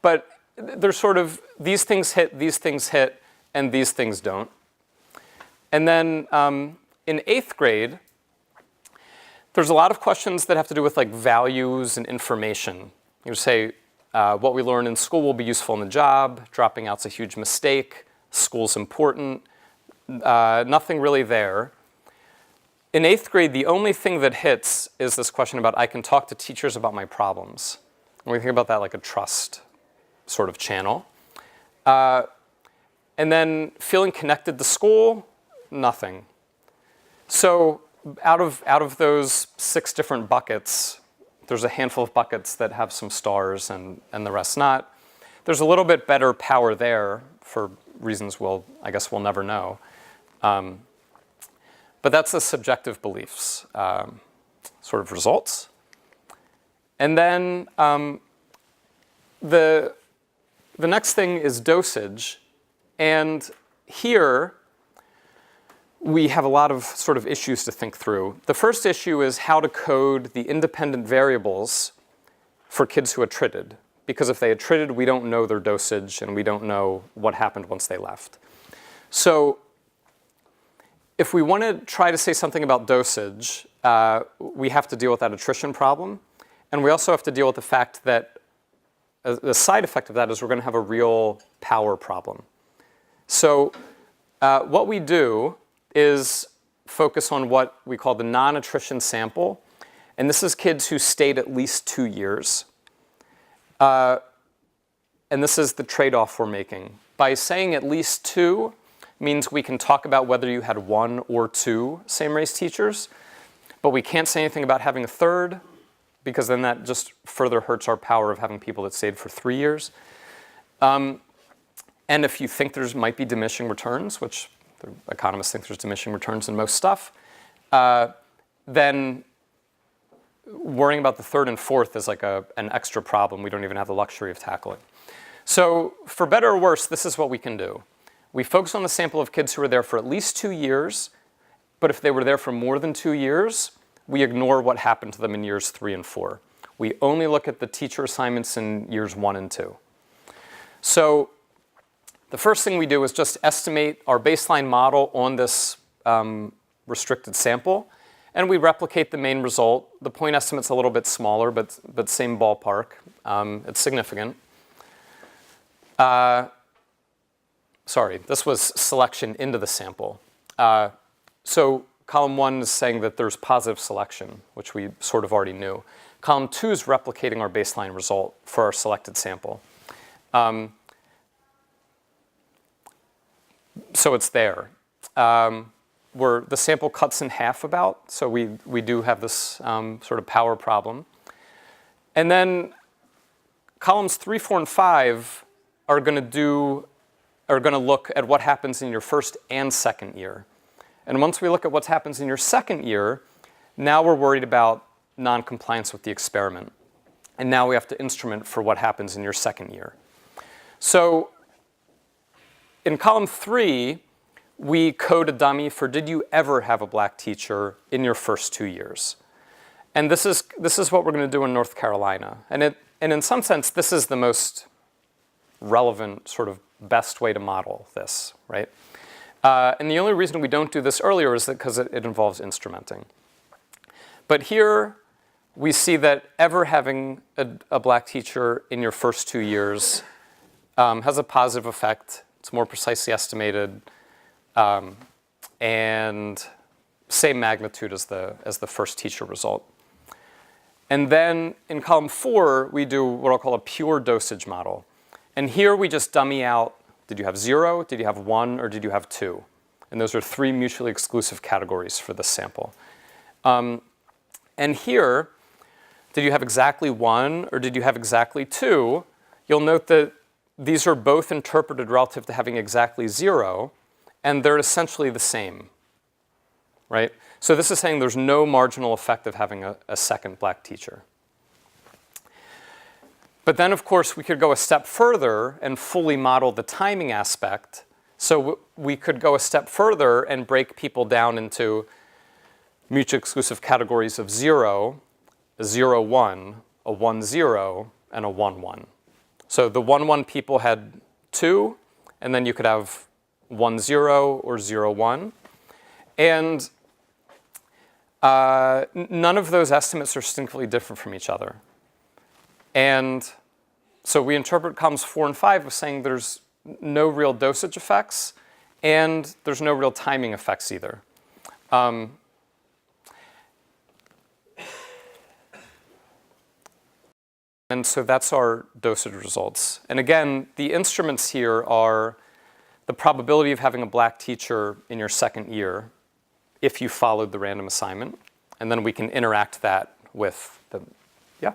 But there's sort of these things hit, and these things don't. And then in 8th grade, there's a lot of questions that have to do with like values and information. You say, what we learn in school will be useful in the job, dropping out's a huge mistake, school's important, nothing really there. In 8th grade, the only thing that hits is this question about I can talk to teachers about my problems. And we think about that like a trust sort of channel. And then feeling connected to school, nothing. So out of those 6 different buckets, there's a handful of buckets that have some stars and the rest not. There's a little bit better power there for reasons I guess we'll never know. But that's the subjective beliefs sort of results. And then the next thing is dosage. And here we have a lot of sort of issues to think through. The first issue is how to code the independent variables for kids who attritted. Because if they attritted, we don't know their dosage and we don't know what happened once they left. So if we want to try to say something about dosage, we have to deal with that attrition problem. And we also have to deal with the fact that the side effect of that is we're going to have a real power problem. So what we do is focus on what we call the non-attrition sample. And this is kids who stayed at least 2 years. And this is the trade-off we're making. By saying at least 2 means we can talk about whether you had 1 or 2 same-race teachers, but we can't say anything about having a third, because then that just further hurts our power of having people that stayed for 3 years. And if you think there might be diminishing returns, which the economists think there's diminishing returns in most stuff, then worrying about the third and fourth is like an extra problem we don't even have the luxury of tackling. So for better or worse, this is what we can do. We focus on the sample of kids who were there for at least 2 years, but if they were there for more than 2 years, we ignore what happened to them in years 3 and 4. We only look at the teacher assignments in years 1 and 2. So the first thing we do is just estimate our baseline model on this restricted sample, and we replicate the main result. The point estimate's a little bit smaller, but same ballpark. It's significant. Sorry, this was selection into the sample. So column 1 is saying that there's positive selection, which we sort of already knew. Column 2 is replicating our baseline result for our selected sample. So it's there. Where the sample cuts in half about, so we do have this sort of power problem. And then columns 3, 4, and 5 are going to look at what happens in your first and second year. And once we look at what happens in your second year, now we're worried about non-compliance with the experiment. And now we have to instrument for what happens in your second year. So in column 3, we code a dummy for did you ever have a black teacher in your first 2 years? And this is what we're going to do in North Carolina. And in some sense, this is the most relevant, sort of best way to model this, right? And the only reason we don't do this earlier is because it involves instrumenting. But here, we see that ever having a black teacher in your first 2 years has a positive effect. It's more precisely estimated, and same magnitude as the first teacher result. And then in column 4, we do what I'll call a pure dosage model. And here we just dummy out, did you have 0, did you have 1, or did you have 2? And those are 3 mutually exclusive categories for this sample. And here, did you have exactly 1, or did you have exactly 2? You'll note that these are both interpreted relative to having exactly 0, and they're essentially the same, right? So this is saying there's no marginal effect of having a second black teacher. But then, of course, we could go a step further and fully model the timing aspect. So we could go a step further and break people down into mutually exclusive categories of 0, a 0, 1, a 1, 0, and a 1, 1. So the 1, 1 people had 2, and then you could have 1, 0 or 0, 1. And none of those estimates are distinctly different from each other. And so we interpret columns 4 and 5 as saying there's no real dosage effects, and there's no real timing effects either. And so that's our dosage results. And again, the instruments here are the probability of having a black teacher in your second year if you followed the random assignment. And then we can interact that with the, yeah?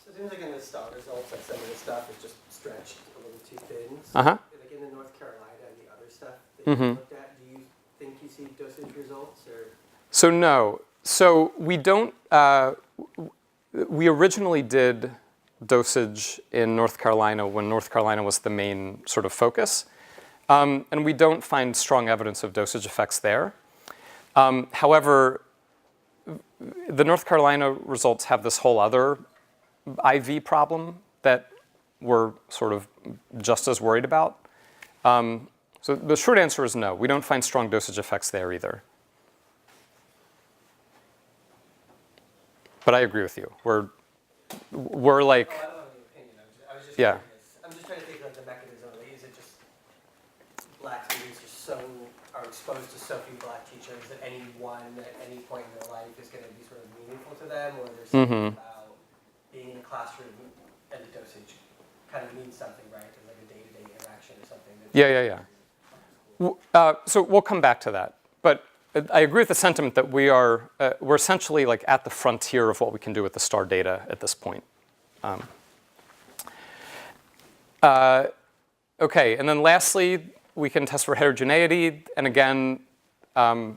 So it seems like in the star results, like some of the stuff is just stretched a little too thin. So Uh-huh. like in the North Carolina and the other stuff that you Mhm. looked at, do you think you see dosage results or? So no. So we don't, we originally did dosage in North Carolina when North Carolina was the main sort of focus. And we don't find strong evidence of dosage effects there. However, the North Carolina results have this whole other IV problem that we're sort of just as worried about. So the short answer is no. We don't find strong dosage effects there either. But I agree with you. We're like, Oh, I don't have any opinion. I was just yeah. curious. I'm just trying to think of the mechanism. Like, is it just black students are exposed to so few black teachers that any one at any point in their life is going to be sort of meaningful to them, or there's something about being in a classroom and the dosage kind of means something, right? There's like a day-to-day interaction or something. Yeah. So we'll come back to that. But I agree with the sentiment that we're essentially like at the frontier of what we can do with the star data at this point. Okay, and then lastly, we can test for heterogeneity. And again, a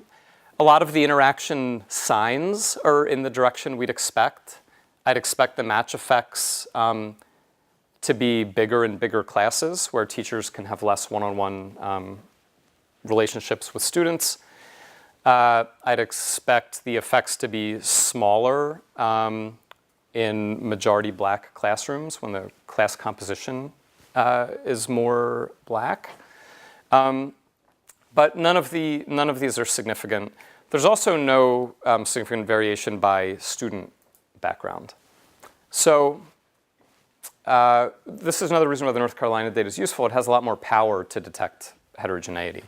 lot of the interaction signs are in the direction we'd expect. I'd expect the match effects to be bigger and bigger classes where teachers can have less one-on-one relationships with students. I'd expect the effects to be smaller in majority black classrooms when the class composition is more black. But none of these are significant. There's also no significant variation by student background. So this is another reason why the North Carolina data is useful. It has a lot more power to detect heterogeneity.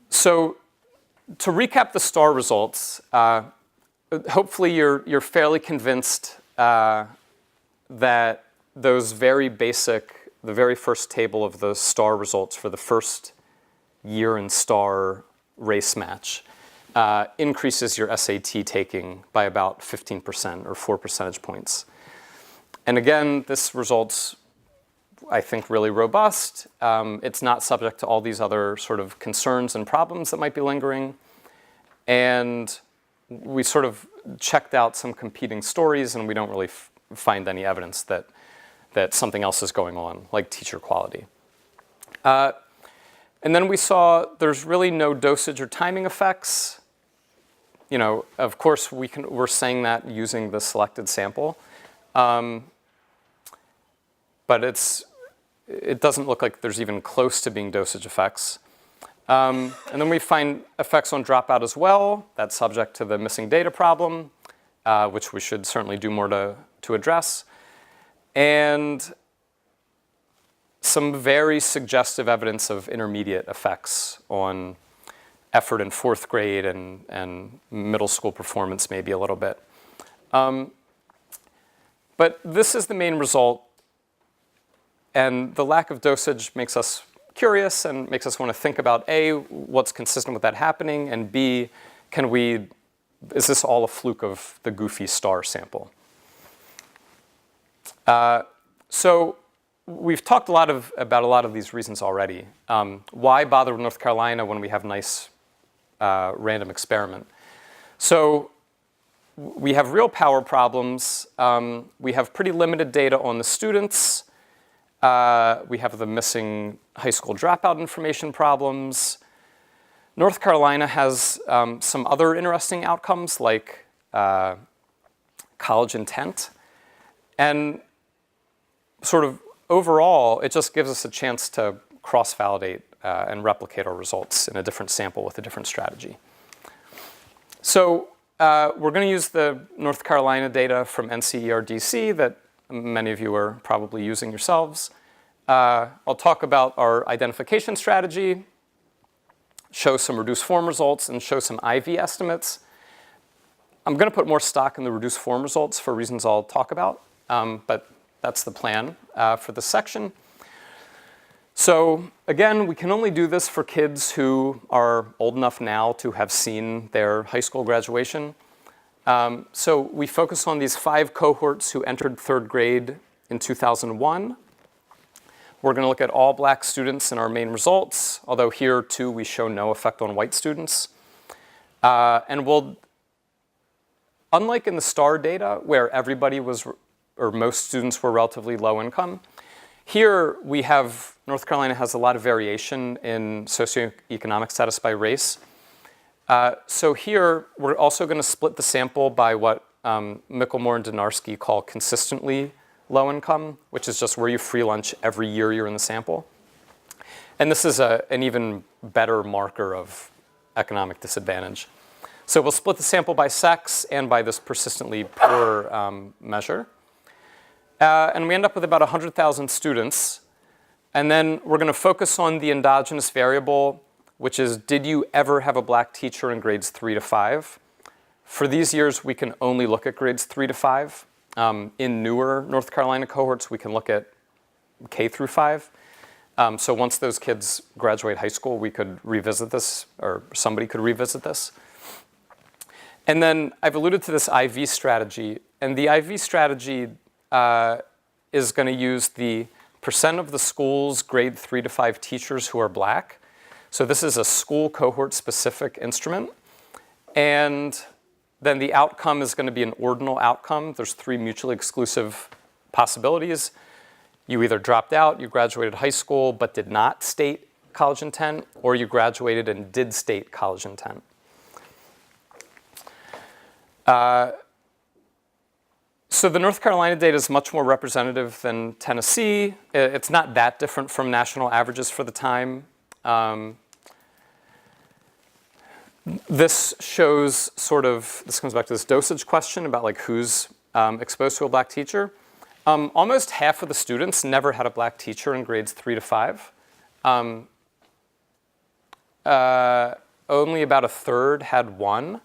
So to recap the STAR results, hopefully you're fairly convinced that those very basic, the very first table of the STAR results for the first year in STAR race match increases your SAT taking by about 15% or 4 percentage points. And again, this result's, I think, really robust. It's not subject to all these other sort of concerns and problems that might be lingering. And we sort of checked out some competing stories, and we don't really find any evidence that something else is going on, like teacher quality. And then we saw there's really no dosage or timing effects. You know, of course, we're saying that using the selected sample. But it doesn't look like there's even close to being dosage effects. And then we find effects on dropout as well. That's subject to the missing data problem, which we should certainly do more to address. And some very suggestive evidence of intermediate effects on effort in 4th grade and middle school performance maybe a little bit. But this is the main result. And the lack of dosage makes us curious and makes us want to think about A, what's consistent with that happening, and B, is this all a fluke of the goofy STAR sample? So we've talked about a lot of these reasons already. Why bother with North Carolina when we have nice random experiment? So we have real power problems. We have pretty limited data on the students. We have the missing high school dropout information problems. North Carolina has some other interesting outcomes like college intent. And sort of overall, it just gives us a chance to cross-validate and replicate our results in a different sample with a different strategy. So we're going to use the North Carolina data from NCERDC that many of you are probably using yourselves. I'll talk about our identification strategy, show some reduced form results, and show some IV estimates. I'm going to put more stock in the reduced form results for reasons I'll talk about, but that's the plan for this section. So again, we can only do this for kids who are old enough now to have seen their high school graduation. So we focus on these 5 cohorts who entered 3rd grade in 2001. We're going to look at all black students in our main results, although here, too, we show no effect on white students. And unlike in the STAR data, where everybody was, or most students were relatively low income, here we have, North Carolina has a lot of variation in socioeconomic status by race. So here, we're also going to split the sample by what Michelmore and Donarski call consistently low income, which is just where you free lunch every year you're in the sample. And this is an even better marker of economic disadvantage. So we'll split the sample by sex and by this persistently poor measure. And we end up with about 100,000 students. And then we're going to focus on the endogenous variable, which is, did you ever have a black teacher in grades 3 to 5? For these years, we can only look at grades 3 to 5. In newer North Carolina cohorts, we can look at K through 5. So once those kids graduate high school, we could revisit this, or somebody could revisit this. And then I've alluded to this IV strategy. And the IV strategy is going to use the percent of the school's grade 3 to 5 teachers who are black. So this is a school cohort specific instrument. And then the outcome is going to be an ordinal outcome. There's 3 mutually exclusive possibilities. You either dropped out, you graduated high school but did not state college intent, or you graduated and did state college intent. So the North Carolina data is much more representative than Tennessee. It's not that different from national averages for the time. This shows this comes back to this dosage question about like who's exposed to a black teacher. Almost half of the students never had a black teacher in grades 3 to 5. Only about a third had one.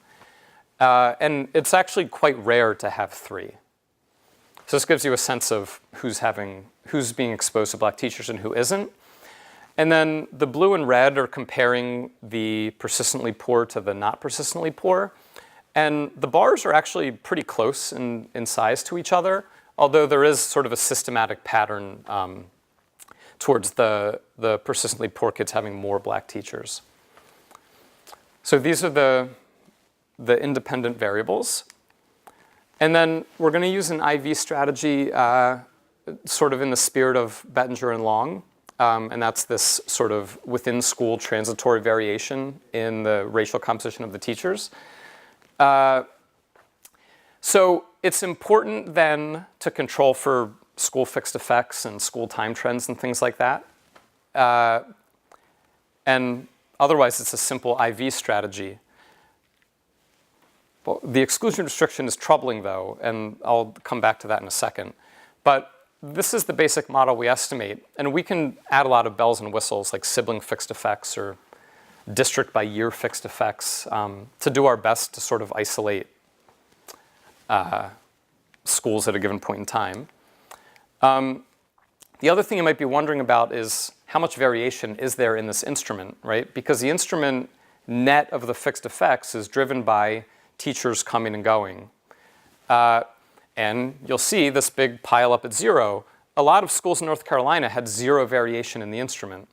And it's actually quite rare to have 3. So this gives you a sense of who's being exposed to black teachers and who isn't. And then the blue and red are comparing the persistently poor to the not persistently poor. And the bars are actually pretty close in size to each other, although there is sort of a systematic pattern towards the persistently poor kids having more black teachers. So these are the independent variables. And then we're going to use an IV strategy sort of in the spirit of Bettinger and Long. And that's this sort of within school transitory variation in the racial composition of the teachers. So it's important then to control for school fixed effects and school time trends and things like that. And otherwise, it's a simple IV strategy. Well, the exclusion restriction is troubling, though, and I'll come back to that in a second. But this is the basic model we estimate, and we can add a lot of bells and whistles like sibling fixed effects or district by year fixed effects to do our best to sort of isolate schools at a given point in time. The other thing you might be wondering about is how much variation is there in this instrument, right? Because the instrument net of the fixed effects is driven by teachers coming and going. And you'll see this big pile up at 0. A lot of schools in North Carolina had 0 variation in the instrument.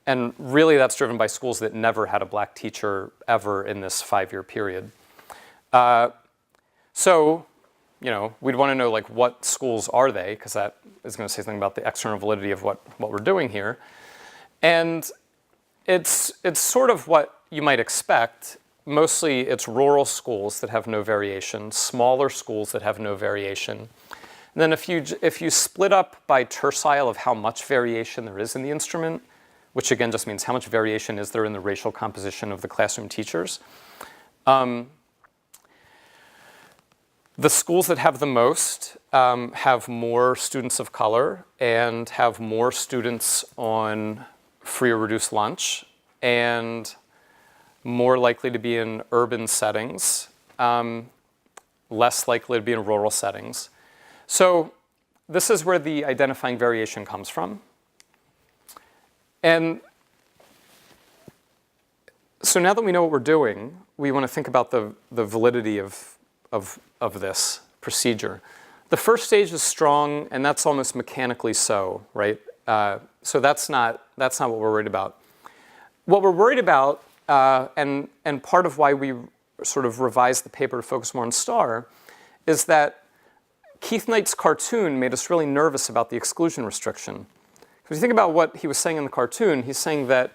And really that's driven by schools that never had a black teacher ever in this 5-year period. So, we'd want to know like what schools are they, because that is going to say something about the external validity of what we're doing here. And it's sort of what you might expect. Mostly it's rural schools that have no variation, smaller schools that have no variation. And then if you split up by tercile of how much variation there is in the instrument, which again just means how much variation is there in the racial composition of the classroom teachers, the schools that have the most have more students of color and have more students on free or reduced lunch and more likely to be in urban settings, less likely to be in rural settings. So this is where the identifying variation comes from. And so now that we know what we're doing, we want to think about the validity of this procedure. The first stage is strong, and that's almost mechanically so, right? So that's not what we're worried about. What we're worried about, and part of why we sort of revised the paper to focus more on STAR, is that Keith Knight's cartoon made us really nervous about the exclusion restriction. If you think about what he was saying in the cartoon, he's saying that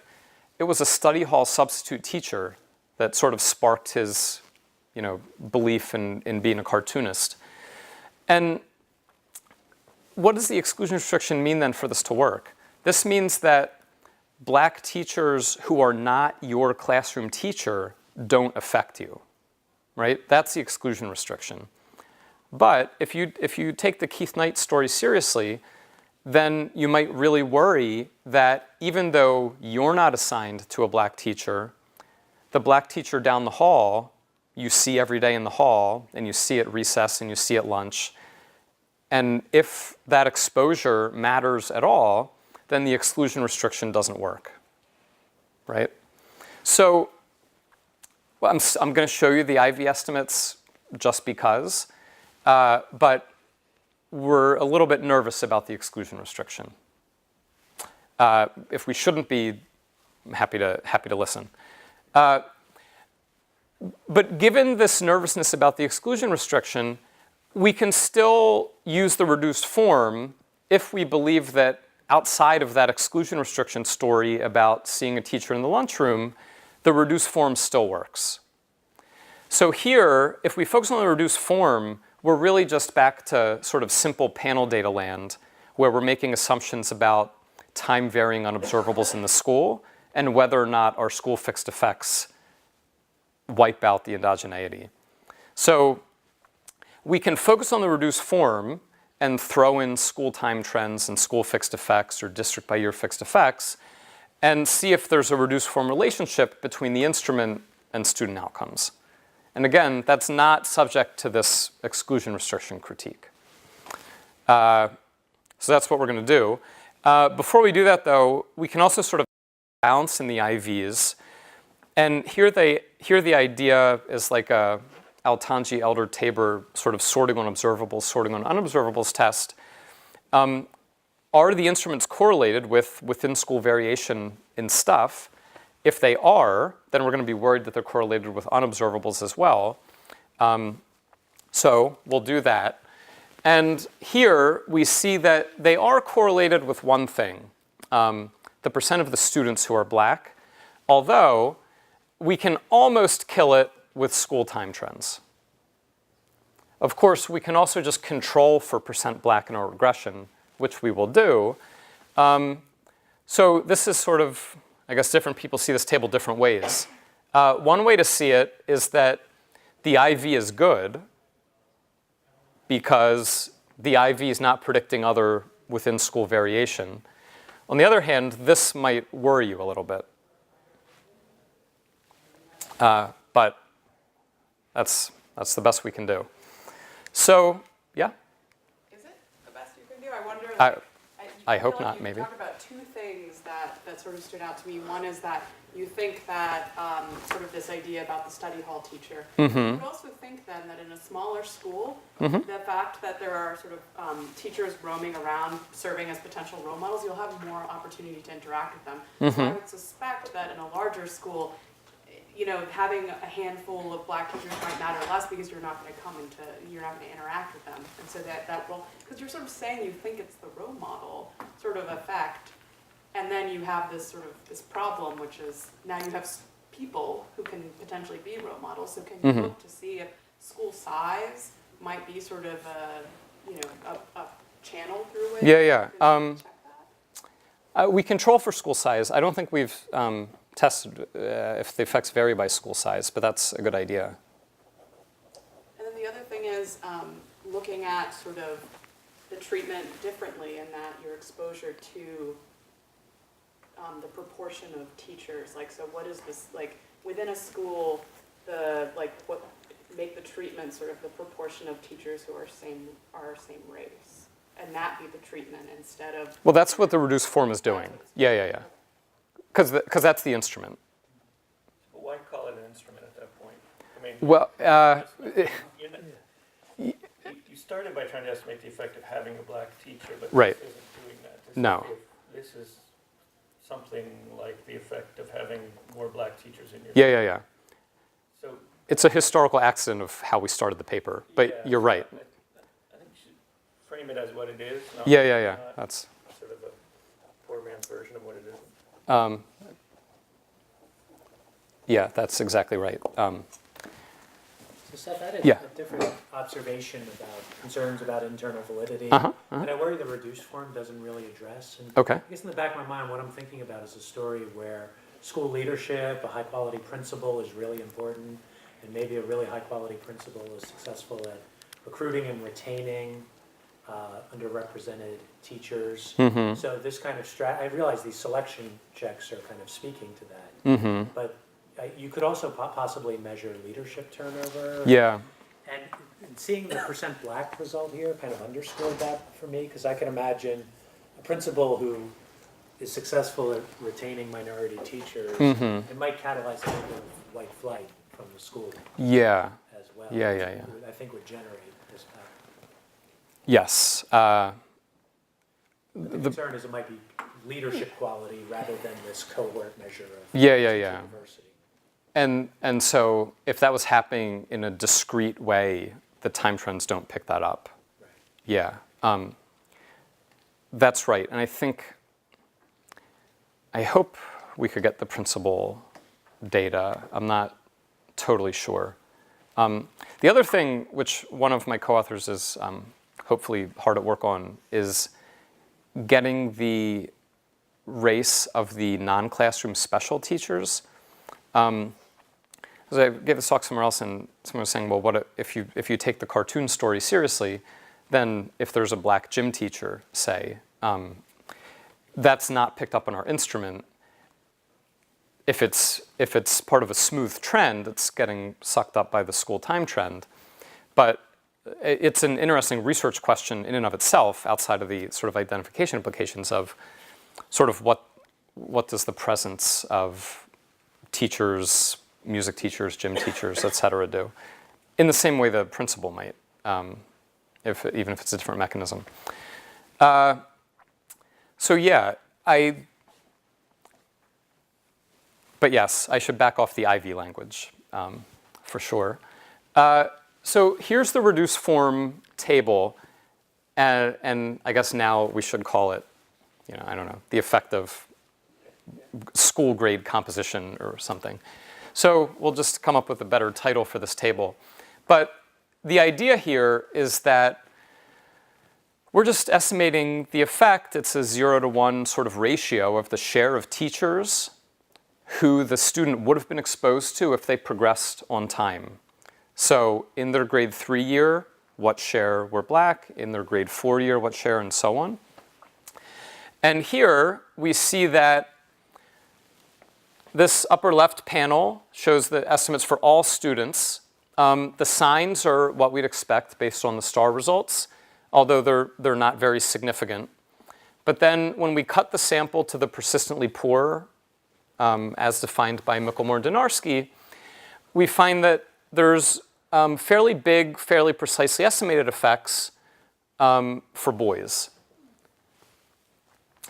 it was a study hall substitute teacher that sort of sparked his belief in being a cartoonist. And what does the exclusion restriction mean then for this to work? This means that black teachers who are not your classroom teacher don't affect you, right? That's the exclusion restriction. But if you take the Keith Knight story seriously, then you might really worry that even though you're not assigned to a black teacher, the black teacher down the hall you see every day in the hall, and you see at recess, and you see at lunch. And if that exposure matters at all, then the exclusion restriction doesn't work, right? So I'm going to show you the IV estimates just because, but we're a little bit nervous about the exclusion restriction. If we shouldn't be, I'm happy to listen. But given this nervousness about the exclusion restriction, we can still use the reduced form if we believe that outside of that exclusion restriction story about seeing a teacher in the lunchroom, the reduced form still works. So here, if we focus on the reduced form, we're really just back to sort of simple panel data land, where we're making assumptions about time-varying unobservables in the school and whether or not our school fixed effects wipe out the endogeneity. So we can focus on the reduced form and throw in school time trends and school fixed effects or district by year fixed effects and see if there's a reduced form relationship between the instrument and student outcomes. And again, that's not subject to this exclusion restriction critique. So that's what we're going to do. Before we do that, though, we can also sort of balance in the IVs. And here the idea is like a Altanji, Elder, Tabor sort of sorting on observables, sorting on unobservables test. Are the instruments correlated with within-school variation in stuff? If they are, then we're going to be worried that they're correlated with unobservables as well. So we'll do that. And here we see that they are correlated with one thing, the percent of the students who are black, although we can almost kill it with school time trends. Of course, we can also just control for percent black in our regression, which we will do. So this is sort of, I guess different people see this table different ways. One way to see it is that the IV is good because the IV is not predicting other within-school variation. On the other hand, this might worry you a little bit. But that's the best we can do. So, yeah? Is it the best you can do? I wonder. I hope feel like not, you maybe. talked about two things that sort of stood out to me. One is that you think that sort of this idea about the study hall teacher. Mm-hmm. You would also think then that in a smaller school, the fact that there are sort of teachers roaming around serving as potential role models, you'll have more opportunity to interact with them. So I would suspect that in a larger school, you know, having a handful of black teachers might matter less because you're not going to interact with them. And so that will, because you're sort of saying you think it's the role model sort of effect, and then you have this sort of this problem, which is now you have people who can potentially be role models. So can you look to see if school size might be sort of a channel through which Yeah. you can check that? We control for school size. I don't think we've tested if the effects vary by school size, but that's a good idea. And then the other thing is looking at sort of the treatment differently in that your exposure to the proportion of teachers. Like, so what is this, like, within a school, what make the treatment sort of the proportion of teachers who are same race, and that be the treatment instead of. Well, that's what the reduced form is doing. Yeah. Because that's the instrument. But why call it an instrument at that point? I mean, Well, you started by trying to estimate the effect of having a black teacher, but Right. this isn't doing that. No. This is something like the effect of having more black teachers in your yeah. So It's a historical accident of how we started the paper, but yeah, you're right. I think you should frame it as what it is. Not, Yeah. not That's sort of a poor man's version of what it is. yeah, that's exactly right. So Seth, I had Yeah. a different observation about concerns about internal validity. Uh-huh. And I worry the reduced form doesn't really address. And Okay. I guess in the back of my mind, what I'm thinking about is a story where school leadership, a high-quality principal is really important, and maybe a really high-quality principal is successful at recruiting and retaining underrepresented teachers. So this kind of I realize these selection checks are kind of speaking to that. But you could also possibly measure leadership turnover. Yeah. And seeing the percent black result here kind of underscored that for me, because I can imagine a principal who is successful at retaining minority teachers, it might catalyze a little bit of white flight from the school Yeah. as well. Yeah. I think would generate this pattern. Yes. The concern is it might be leadership quality rather than this cohort measure of Yeah. diversity. And so if that was happening in a discrete way, the time trends don't pick that up. Right. Yeah, that's right. And I hope we could get the principal data. I'm not totally sure. The other thing, which one of my co-authors is hopefully hard at work on, is getting the race of the non-classroom special teachers. Because I gave this talk somewhere else, and someone was saying, well, what if you take the cartoon story seriously, then if there's a black gym teacher, say, that's not picked up on our instrument. If it's part of a smooth trend, it's getting sucked up by the school time trend. But it's an interesting research question in and of itself, outside of the sort of identification implications of sort of what does the presence of teachers, music teachers, gym teachers, et cetera, do, in the same way the principal might, even if it's a different mechanism. So yeah, but yes, I should back off the IV language, for sure. So here's the reduced form table, and I guess now we should call it, I don't know, the effective school grade composition or something. So we'll just come up with a better title for this table. But the idea here is that we're just estimating the effect. It's a 0-to-1 sort of ratio of the share of teachers who the student would have been exposed to if they progressed on time. So in their grade 3 year, what share were black? In their grade 4 year, what share, and so on. And here we see that this upper left panel shows the estimates for all students. The signs are what we'd expect based on the star results, although they're not very significant. But then when we cut the sample to the persistently poor, as defined by Michelmore and Donarski, we find that there's fairly big, fairly precisely estimated effects for boys.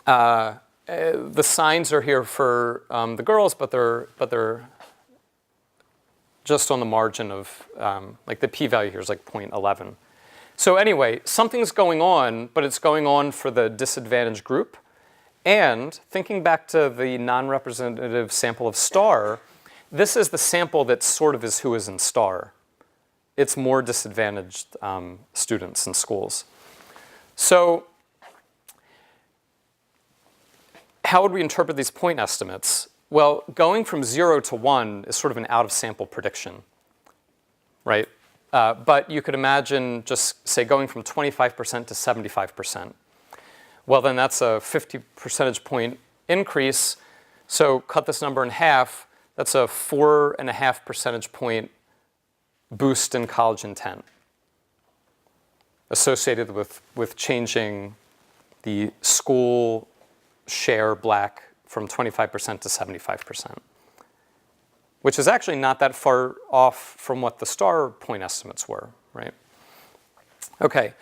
The signs are here for the girls, but they're just on the margin of, like the p-value here is like 0.11. So anyway, something's going on, but it's going on for the disadvantaged group. And thinking back to the non-representative sample of star, this is the sample that sort of is who is in star. It's more disadvantaged students in schools. So how would we interpret these point estimates? Well, going from 0 to 1 is sort of an out-of-sample prediction, right? But you could imagine just, say, going from 25% to 75%. Well, then that's a 50 percentage point increase. So cut this number in half. That's a 4.5 percentage point boost in college intent associated with changing the school share black from 25% to 75%, which is actually not that far off from what the star point estimates were, right? Okay,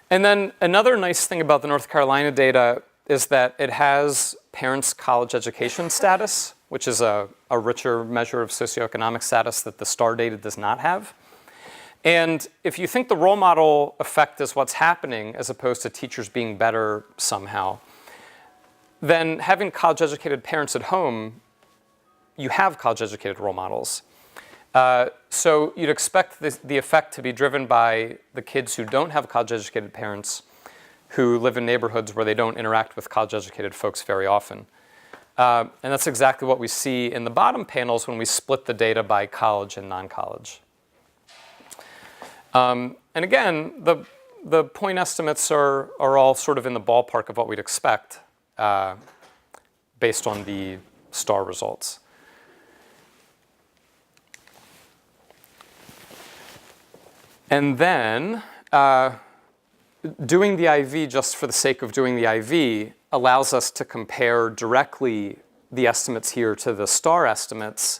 and then another nice thing about the North Carolina data is that it has parents' college education status, which is a richer measure of socioeconomic status that the star data does not have. And if you think the role model effect is what's happening as opposed to teachers being better somehow, then having college-educated parents at home, you have college-educated role models. So you'd expect the effect to be driven by the kids who don't have college-educated parents, who live in neighborhoods where they don't interact with college-educated folks very often. And that's exactly what we see in the bottom panels when we split the data by college and non-college. And again, the point estimates are all sort of in the ballpark of what we'd expect based on the star results. And then doing the IV just for the sake of doing the IV allows us to compare directly the estimates here to the star estimates.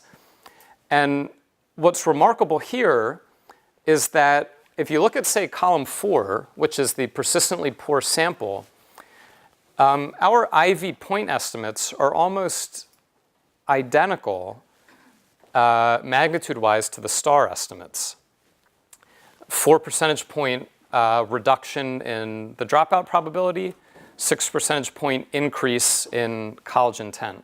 And what's remarkable here is that if you look at, say, column 4, which is the persistently poor sample, our IV point estimates are almost identical magnitude-wise to the star estimates. 4 percentage point reduction in the dropout probability, 6 percentage point increase in college intent.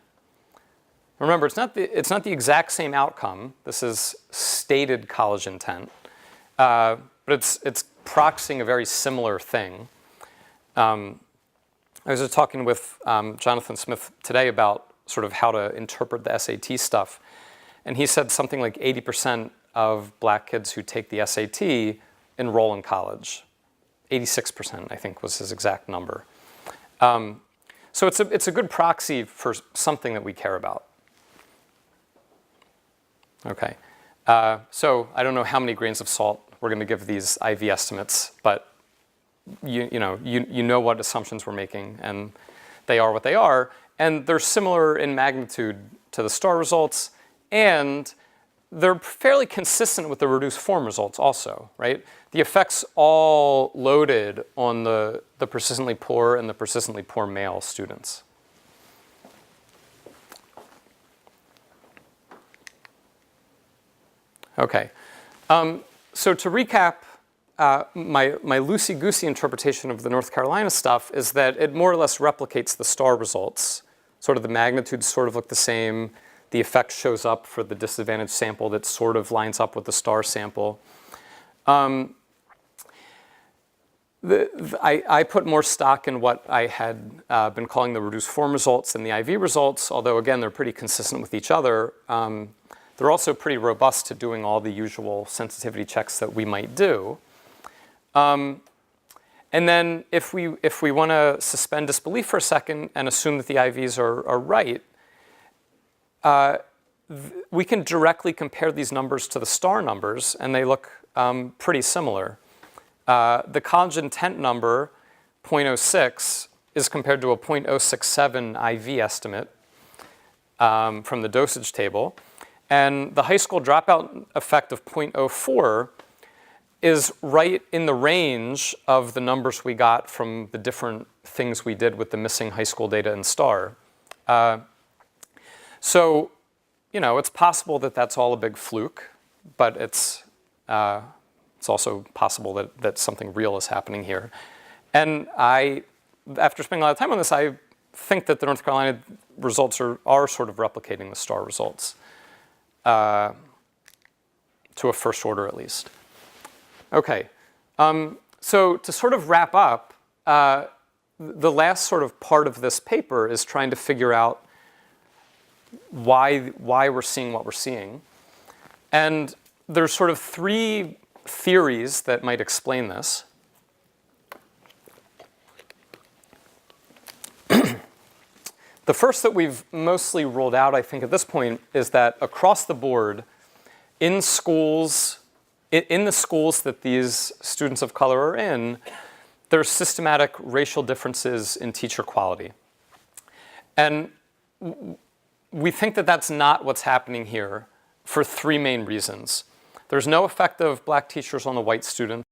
Remember, it's not the exact same outcome. This is stated college intent, but it's proxying a very similar thing. I was just talking with Jonathan Smith today about sort of how to interpret the SAT stuff, and he said something like 80% of black kids who take the SAT enroll in college. 86%, I think, was his exact number. So it's a good proxy for something that we care about. Okay, so I don't know how many grains of salt we're going to give these IV estimates, but you know what assumptions we're making, and they are what they are, and they're similar in magnitude to the star results, and they're fairly consistent with the reduced form results also, right? The effects all loaded on the persistently poor and the persistently poor male students. Okay, so to recap, my loosey-goosey interpretation of the North Carolina stuff is that it more or less replicates the star results. Sort of the magnitudes sort of look the same. The effect shows up for the disadvantaged sample that sort of lines up with the star sample. I put more stock in what I had been calling the reduced form results and the IV results, although again, they're pretty consistent with each other. They're also pretty robust to doing all the usual sensitivity checks that we might do. And then if we want to suspend disbelief for a second and assume that the IVs are right, we can directly compare these numbers to the star numbers, and they look pretty similar. The college intent number, 0.06, is compared to a 0.067 IV estimate from the dosage table. And the high school dropout effect of 0.04 is right in the range of the numbers we got from the different things we did with the missing high school data in STAR. So, it's possible that that's all a big fluke, but it's also possible that something real is happening here. And after spending a lot of time on this, I think that the North Carolina results are sort of replicating the STAR results. To a first order at least. Okay, so to sort of wrap up, the last sort of part of this paper is trying to figure out why we're seeing what we're seeing. And there's sort of 3 theories that might explain this. The first that we've mostly ruled out, I think, at this point, is that across the board, in the schools that these students of color are in, there's systematic racial differences in teacher quality. And we think that that's not what's happening here for 3 main reasons. There's no effect of black teachers on the white student.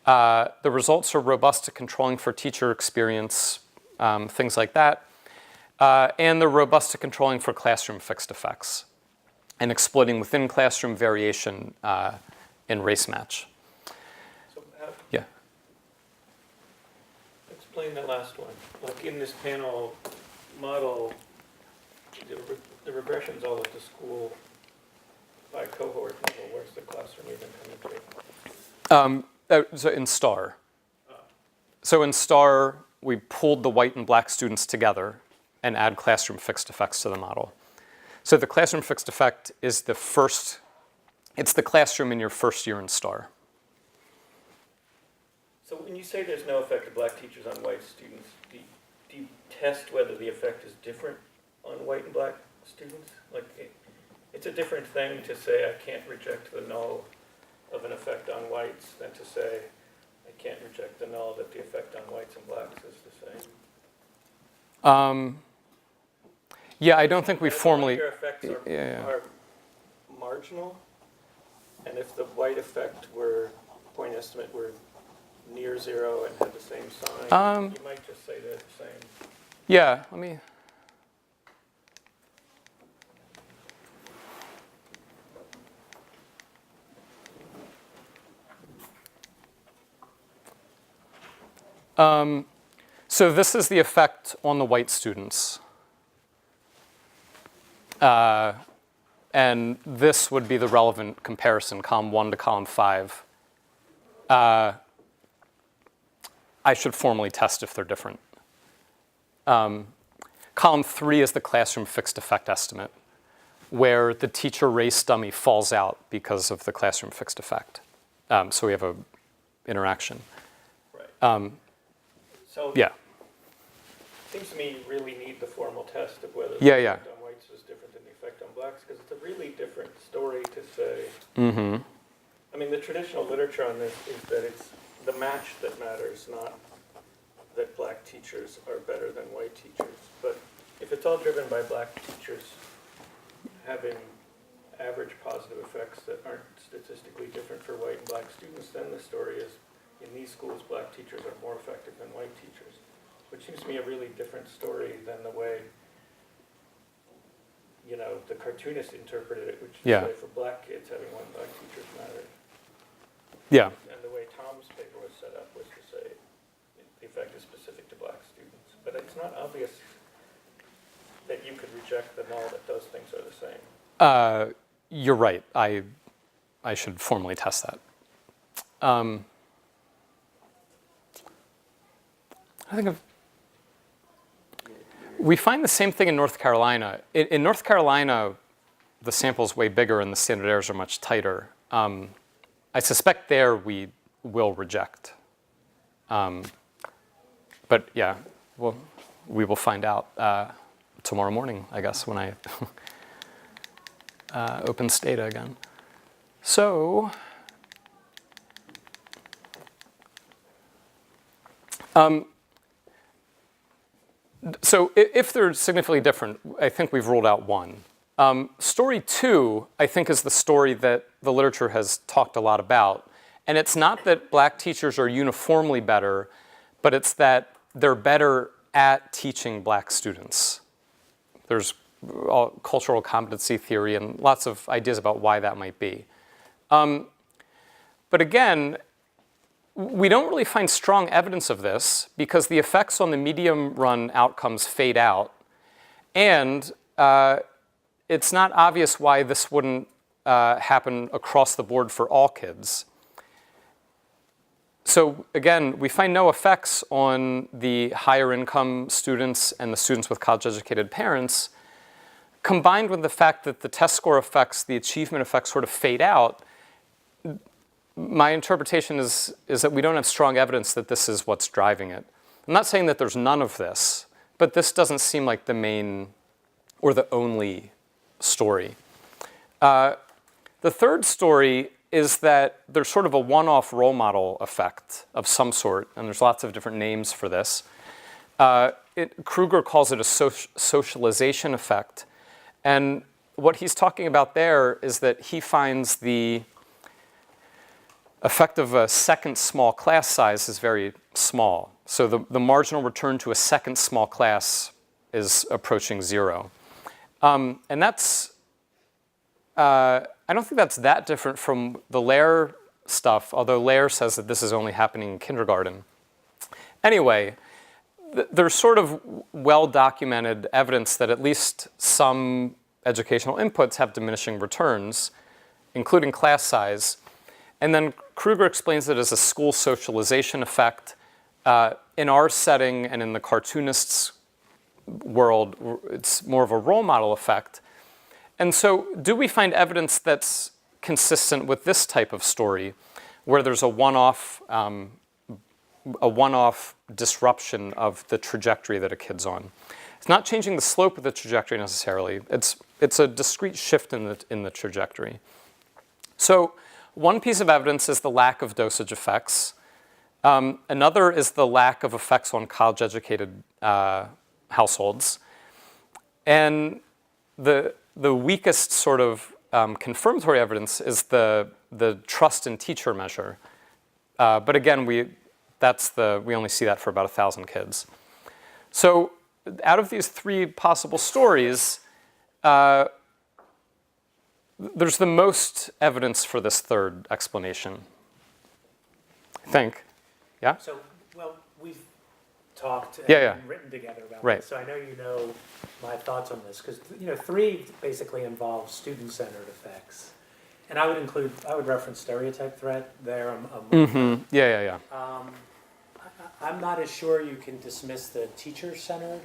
The results are robust to controlling for teacher experience, things like that. And they're robust to controlling for classroom fixed effects and exploiting within classroom variation in race match. So yeah. Explain the last one. Like in this panel model, the regression's all at the school by cohort level. Where's the classroom even coming to? So in STAR. So in STAR, we pulled the white and black students together and add classroom fixed effects to the model. So the classroom fixed effect is it's the classroom in your first year in STAR. So when you say there's no effect of black teachers on white students, do you test whether the effect is different on white and black students? Like it's a different thing to say I can't reject the null of an effect on whites than to say I can't reject the null that the effect on whites and blacks is the same. Yeah, I don't think we formally. Your effects are marginal, and if the white effect point estimate were near 0 and had the same sign, you might just say they're the same. Yeah, let me. So this is the effect on the white students. And this would be the relevant comparison, column 1 to column 5. I should formally test if they're different. Column 3 is the classroom fixed effect estimate, where the teacher race dummy falls out because of the classroom fixed effect. So we have a interaction. Right. So Yeah. it seems to me you really need the formal test of whether the Yeah. effect on whites is different than the effect on blacks, because it's a really different story to say. Mm-hmm. I mean, the traditional literature on this is that it's the match that matters, not that black teachers are better than white teachers. But if it's all driven by black teachers having average positive effects that aren't statistically different for white and black students, then the story is, in these schools, black teachers are more effective than white teachers, which seems to me a really different story than the way, you know, the cartoonist interpreted it, which is Yeah. to say for black kids, having one black teacher mattered. Yeah. And the way Tom's paper was set up was to say the effect is specific to black students. But it's not obvious that you could reject them all, that those things are the same. You're right. I should formally test that. We find the same thing in North Carolina. In North Carolina, the sample's way bigger and the standard errors are much tighter. I suspect there we will reject. But yeah, well, we will find out tomorrow morning, I guess, when I open Stata again. So, if they're significantly different, I think we've ruled out one. Story 2, I think, is the story that the literature has talked a lot about. And it's not that black teachers are uniformly better, but it's that they're better at teaching black students. There's all cultural competency theory and lots of ideas about why that might be. But again, we don't really find strong evidence of this because the effects on the medium run outcomes fade out. And it's not obvious why this wouldn't happen across the board for all kids. So again, we find no effects on the higher income students and the students with college-educated parents, combined with the fact that the test score effects, the achievement effects sort of fade out. My interpretation is that we don't have strong evidence that this is what's driving it. I'm not saying that there's none of this, but this doesn't seem like the main or the only story. The third story is that there's sort of a one-off role model effect of some sort, and there's lots of different names for this. Kruger calls it a socialization effect. And what he's talking about there is that he finds the effect of a second small class size is very small. So the marginal return to a second small class is approaching 0. And that's, I don't think that's that different from the Lair stuff, although Lair says that this is only happening in kindergarten. Anyway, there's sort of well-documented evidence that at least some educational inputs have diminishing returns, including class size. And then Kruger explains it as a school socialization effect. In our setting and in the cartoonist's world, it's more of a role model effect. And so do we find evidence that's consistent with this type of story, where there's a one-off disruption of the trajectory that a kid's on? It's not changing the slope of the trajectory necessarily. It's a discrete shift in the trajectory. So one piece of evidence is the lack of dosage effects. Another is the lack of effects on college-educated households. And the weakest sort of confirmatory evidence is the trust in teacher measure. But again, we only see that for about 1,000 kids. So out of these 3 possible stories, there's the most evidence for this third explanation, I think. Yeah? So, well, we've talked and Yeah. written together about Right. this, so I know you know my thoughts on this, because, 3 basically involves student-centered effects. And I would reference stereotype threat there. Yeah. I'm not as sure you can dismiss the teacher-centered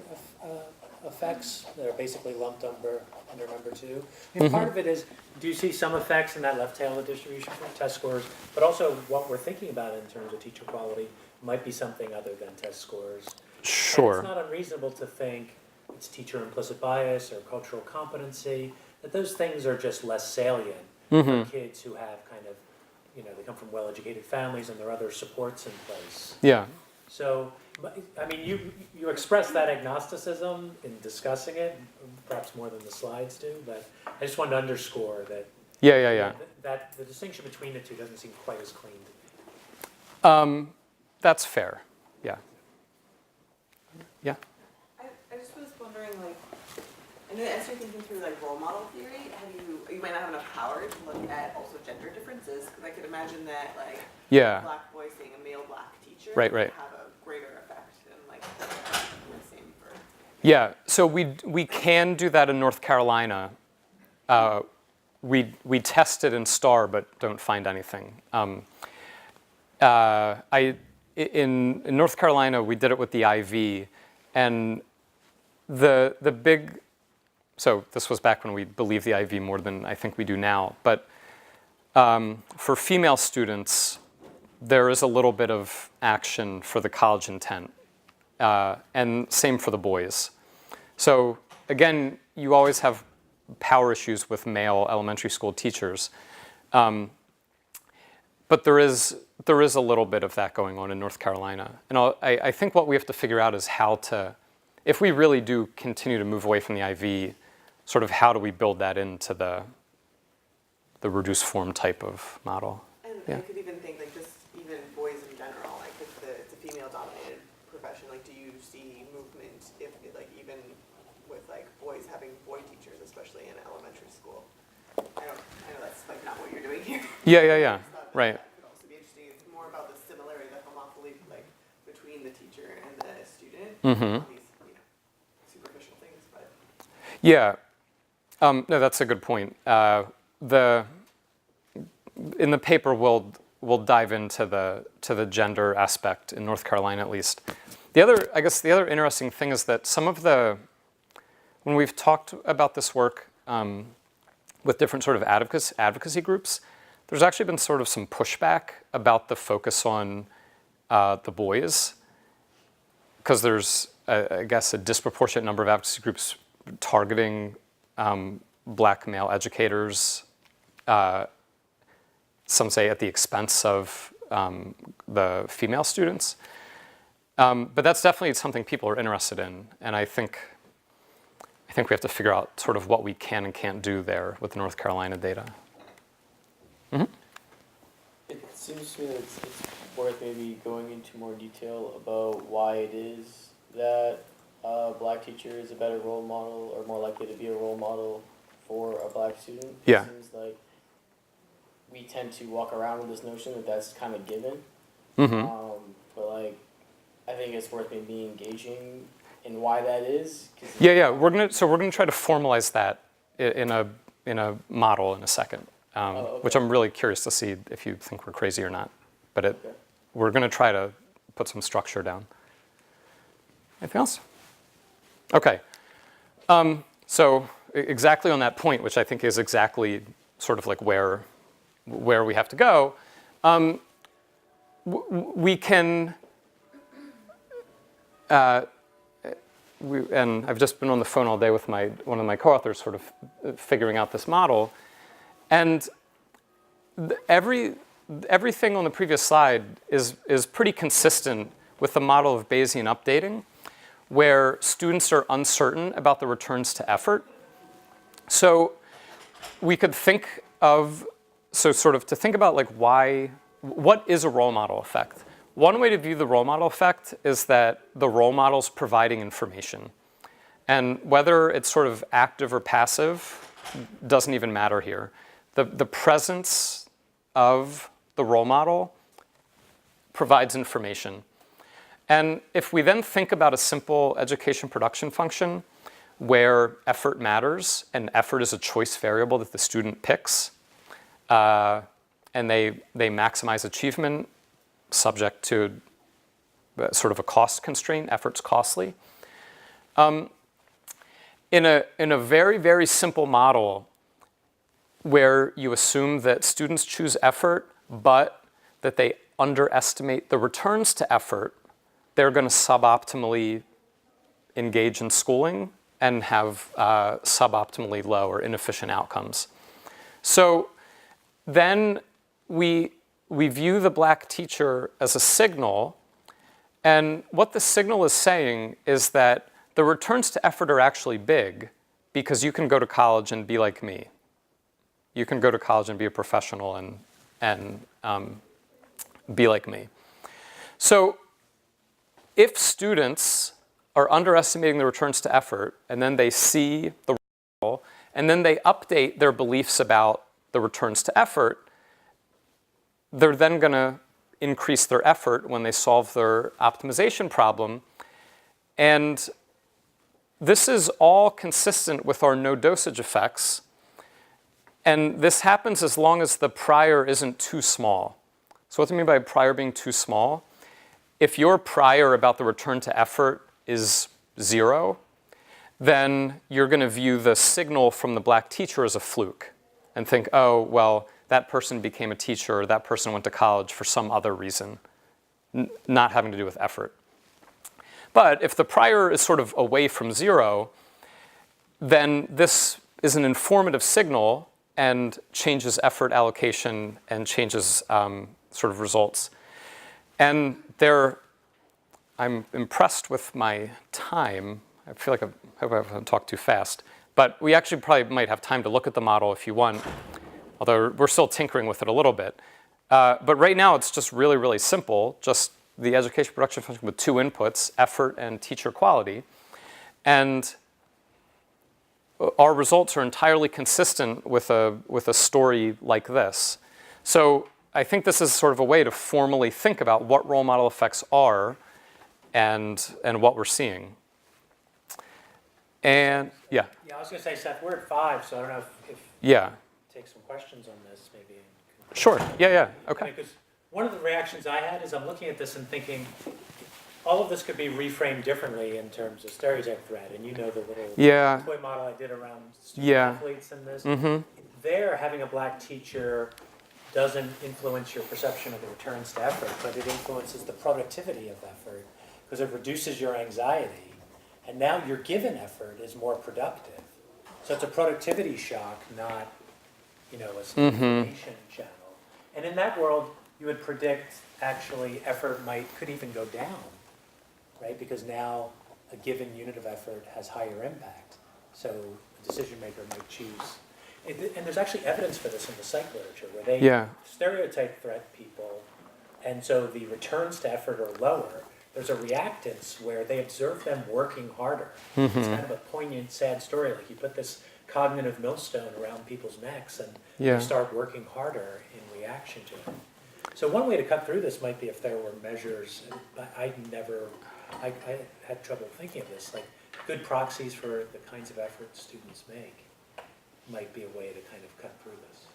effects that are basically lumped under number 2. I mean, part of it is, do you see some effects in that left tail of the distribution for test scores, but also what we're thinking about in terms of teacher quality might be something other than test scores. Sure. And it's not unreasonable to think it's teacher implicit bias or cultural competency, that those things are just less salient for kids who have kind of, they come from well-educated families and there are other supports in place. Yeah. So, I mean, you express that agnosticism in discussing it, perhaps more than the slides do, but I just wanted to underscore that Yeah. that the distinction between the two doesn't seem quite as clean to me. That's fair. Yeah. Yeah. I just was wondering, like, and as you're thinking through like role model theory, you might not have enough power to look at also gender differences, because I could imagine that like Yeah. a black boy seeing a male black teacher Right. would have a greater effect than like the same for. Yeah. So we can do that in North Carolina. We tested in STAR, but don't find anything. In North Carolina, we did it with the IV, and the big. So this was back when we believed the IV more than I think we do now. But for female students, there is a little bit of action for the college intent, and same for the boys. So again, you always have power issues with male elementary school teachers, but there is a little bit of that going on in North Carolina. And I think what we have to figure out is how to, if we really do continue to move away from the IV, sort of how do we build that into the reduced form type of model? And Yeah. I could even think like just even boys in general, like if it's a female-dominated profession, like do you see movement if like even with like boys having boy teachers, especially in elementary school? I know that's like not what you're doing here. Yeah. Right. That could also be interesting. It's more about the similarity, the homophily, like between the teacher and the student. On these, superficial things, but. Yeah. No, that's a good point. In the paper, we'll dive into the gender aspect in North Carolina at least. The other interesting thing is that when we've talked about this work with different sort of advocacy groups, there's actually been sort of some pushback about the focus on the boys, because there's I guess a disproportionate number of advocacy groups targeting black male educators, some say at the expense of the female students. But that's definitely something people are interested in, and I think we have to figure out sort of what we can and can't do there with the North Carolina data. It seems to me that it's worth maybe going into more detail about why it is that a black teacher is a better role model or more likely to be a role model for a black student. Yeah. It seems like we tend to walk around with this notion that that's kind of given. But like, I think it's worth maybe engaging in why that is. Yeah. We're gonna try to formalize that in a model in a second, which I'm really curious to see if you think we're crazy or not. But we're gonna try to put some structure down. Anything else? Okay. So exactly on that point, which I think is exactly sort of like where we have to go, we can. And I've just been on the phone all day with one of my co-authors, sort of figuring out this model, and everything on the previous slide is pretty consistent with the model of Bayesian updating, where students are uncertain about the returns to effort. So we could think of, to think about like what is a role model effect? One way to view the role model effect is that the role model's providing information. And whether it's sort of active or passive doesn't even matter here. The presence of the role model provides information. And if we then think about a simple education production function where effort matters and effort is a choice variable that the student picks, and they maximize achievement subject to sort of a cost constraint, effort's costly. In a very, very simple model where you assume that students choose effort, but that they underestimate the returns to effort, they're going to suboptimally engage in schooling and have suboptimally low or inefficient outcomes. So then we view the black teacher as a signal, and what the signal is saying is that the returns to effort are actually big because you can go to college and be like me. You can go to college and be a professional and be like me. So if students are underestimating the returns to effort, and then they see the role, and then they update their beliefs about the returns to effort, they're then going to increase their effort when they solve their optimization problem. And this is all consistent with our no dosage effects. And this happens as long as the prior isn't too small. So what do I mean by prior being too small? If your prior about the return to effort is 0, then you're going to view the signal from the black teacher as a fluke and think, oh, well, that person became a teacher or that person went to college for some other reason, not having to do with effort. But if the prior is sort of away from 0, then this is an informative signal and changes effort allocation and changes sort of results. And I'm impressed with my time. I feel like I hope I haven't talked too fast. But we actually probably might have time to look at the model if you want, although we're still tinkering with it a little bit. But right now it's just really, really simple, just the education production function with 2 inputs, effort and teacher quality. And our results are entirely consistent with a story like this. So I think this is sort of a way to formally think about what role model effects are and what we're seeing. And yeah. Yeah, I was going to say, Seth, we're at 5, so I don't know if Yeah. take some questions on this, maybe. Sure. Yeah. Okay. Because one of the reactions I had is I'm looking at this and thinking, all of this could be reframed differently in terms of stereotype threat, and you know the little toy model I did around student athletes in this. Mm-hmm. There, having a black teacher doesn't influence your perception of the returns to effort, but it influences the productivity of effort because it reduces your anxiety, and now your given effort is more productive. So it's a productivity shock, not a stimulation channel. And in that world, you would predict actually effort could even go down, right? Because now a given unit of effort has higher impact. So a decision maker might choose. And there's actually evidence for this in the psych literature where they stereotype threat people, and so the returns to effort are lower. There's a reactance where they observe them working harder. It's kind of a poignant, sad story. Like you put this cognitive millstone around people's necks and they start working harder in reaction to it. So one way to cut through this might be if there were measures, I had trouble thinking of this, like good proxies for the kinds of efforts students make might be a way to kind of cut through this.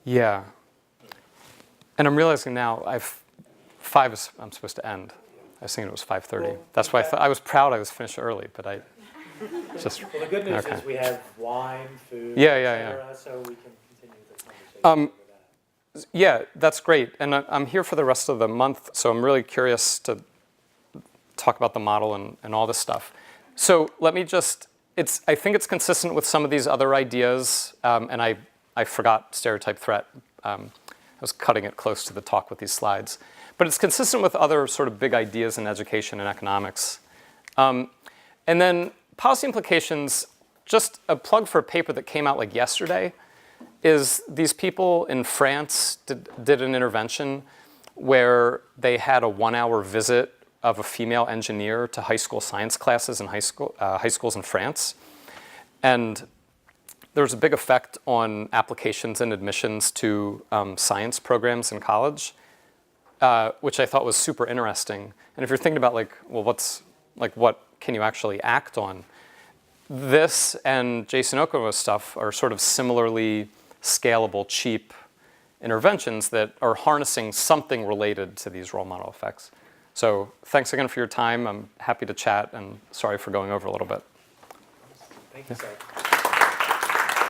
Yeah. And I'm realizing now I'm supposed to end. I was thinking it was 5:30. Well, That's why I was proud I was finished early, but I just... Well, the good news is we have wine, food, Yeah. etc., so we can continue the conversation over that. Yeah, that's great. And I'm here for the rest of the month, so I'm really curious to talk about the model and all this stuff. So let me just, I think it's consistent with some of these other ideas, and I forgot stereotype threat. I was cutting it close to the talk with these slides. But it's consistent with other sort of big ideas in education and economics. And then policy implications, just a plug for a paper that came out like yesterday, is these people in France did an intervention where they had a 1-hour visit of a female engineer to high school science classes in high schools in France. And there was a big effect on applications and admissions to science programs in college, which I thought was super interesting. And if you're thinking about like, well, what can you actually act on? This and Jason Okawa's stuff are sort of similarly scalable, cheap interventions that are harnessing something related to these role model effects. So thanks again for your time. I'm happy to chat, and sorry for going over a little bit. Thank you, Seth.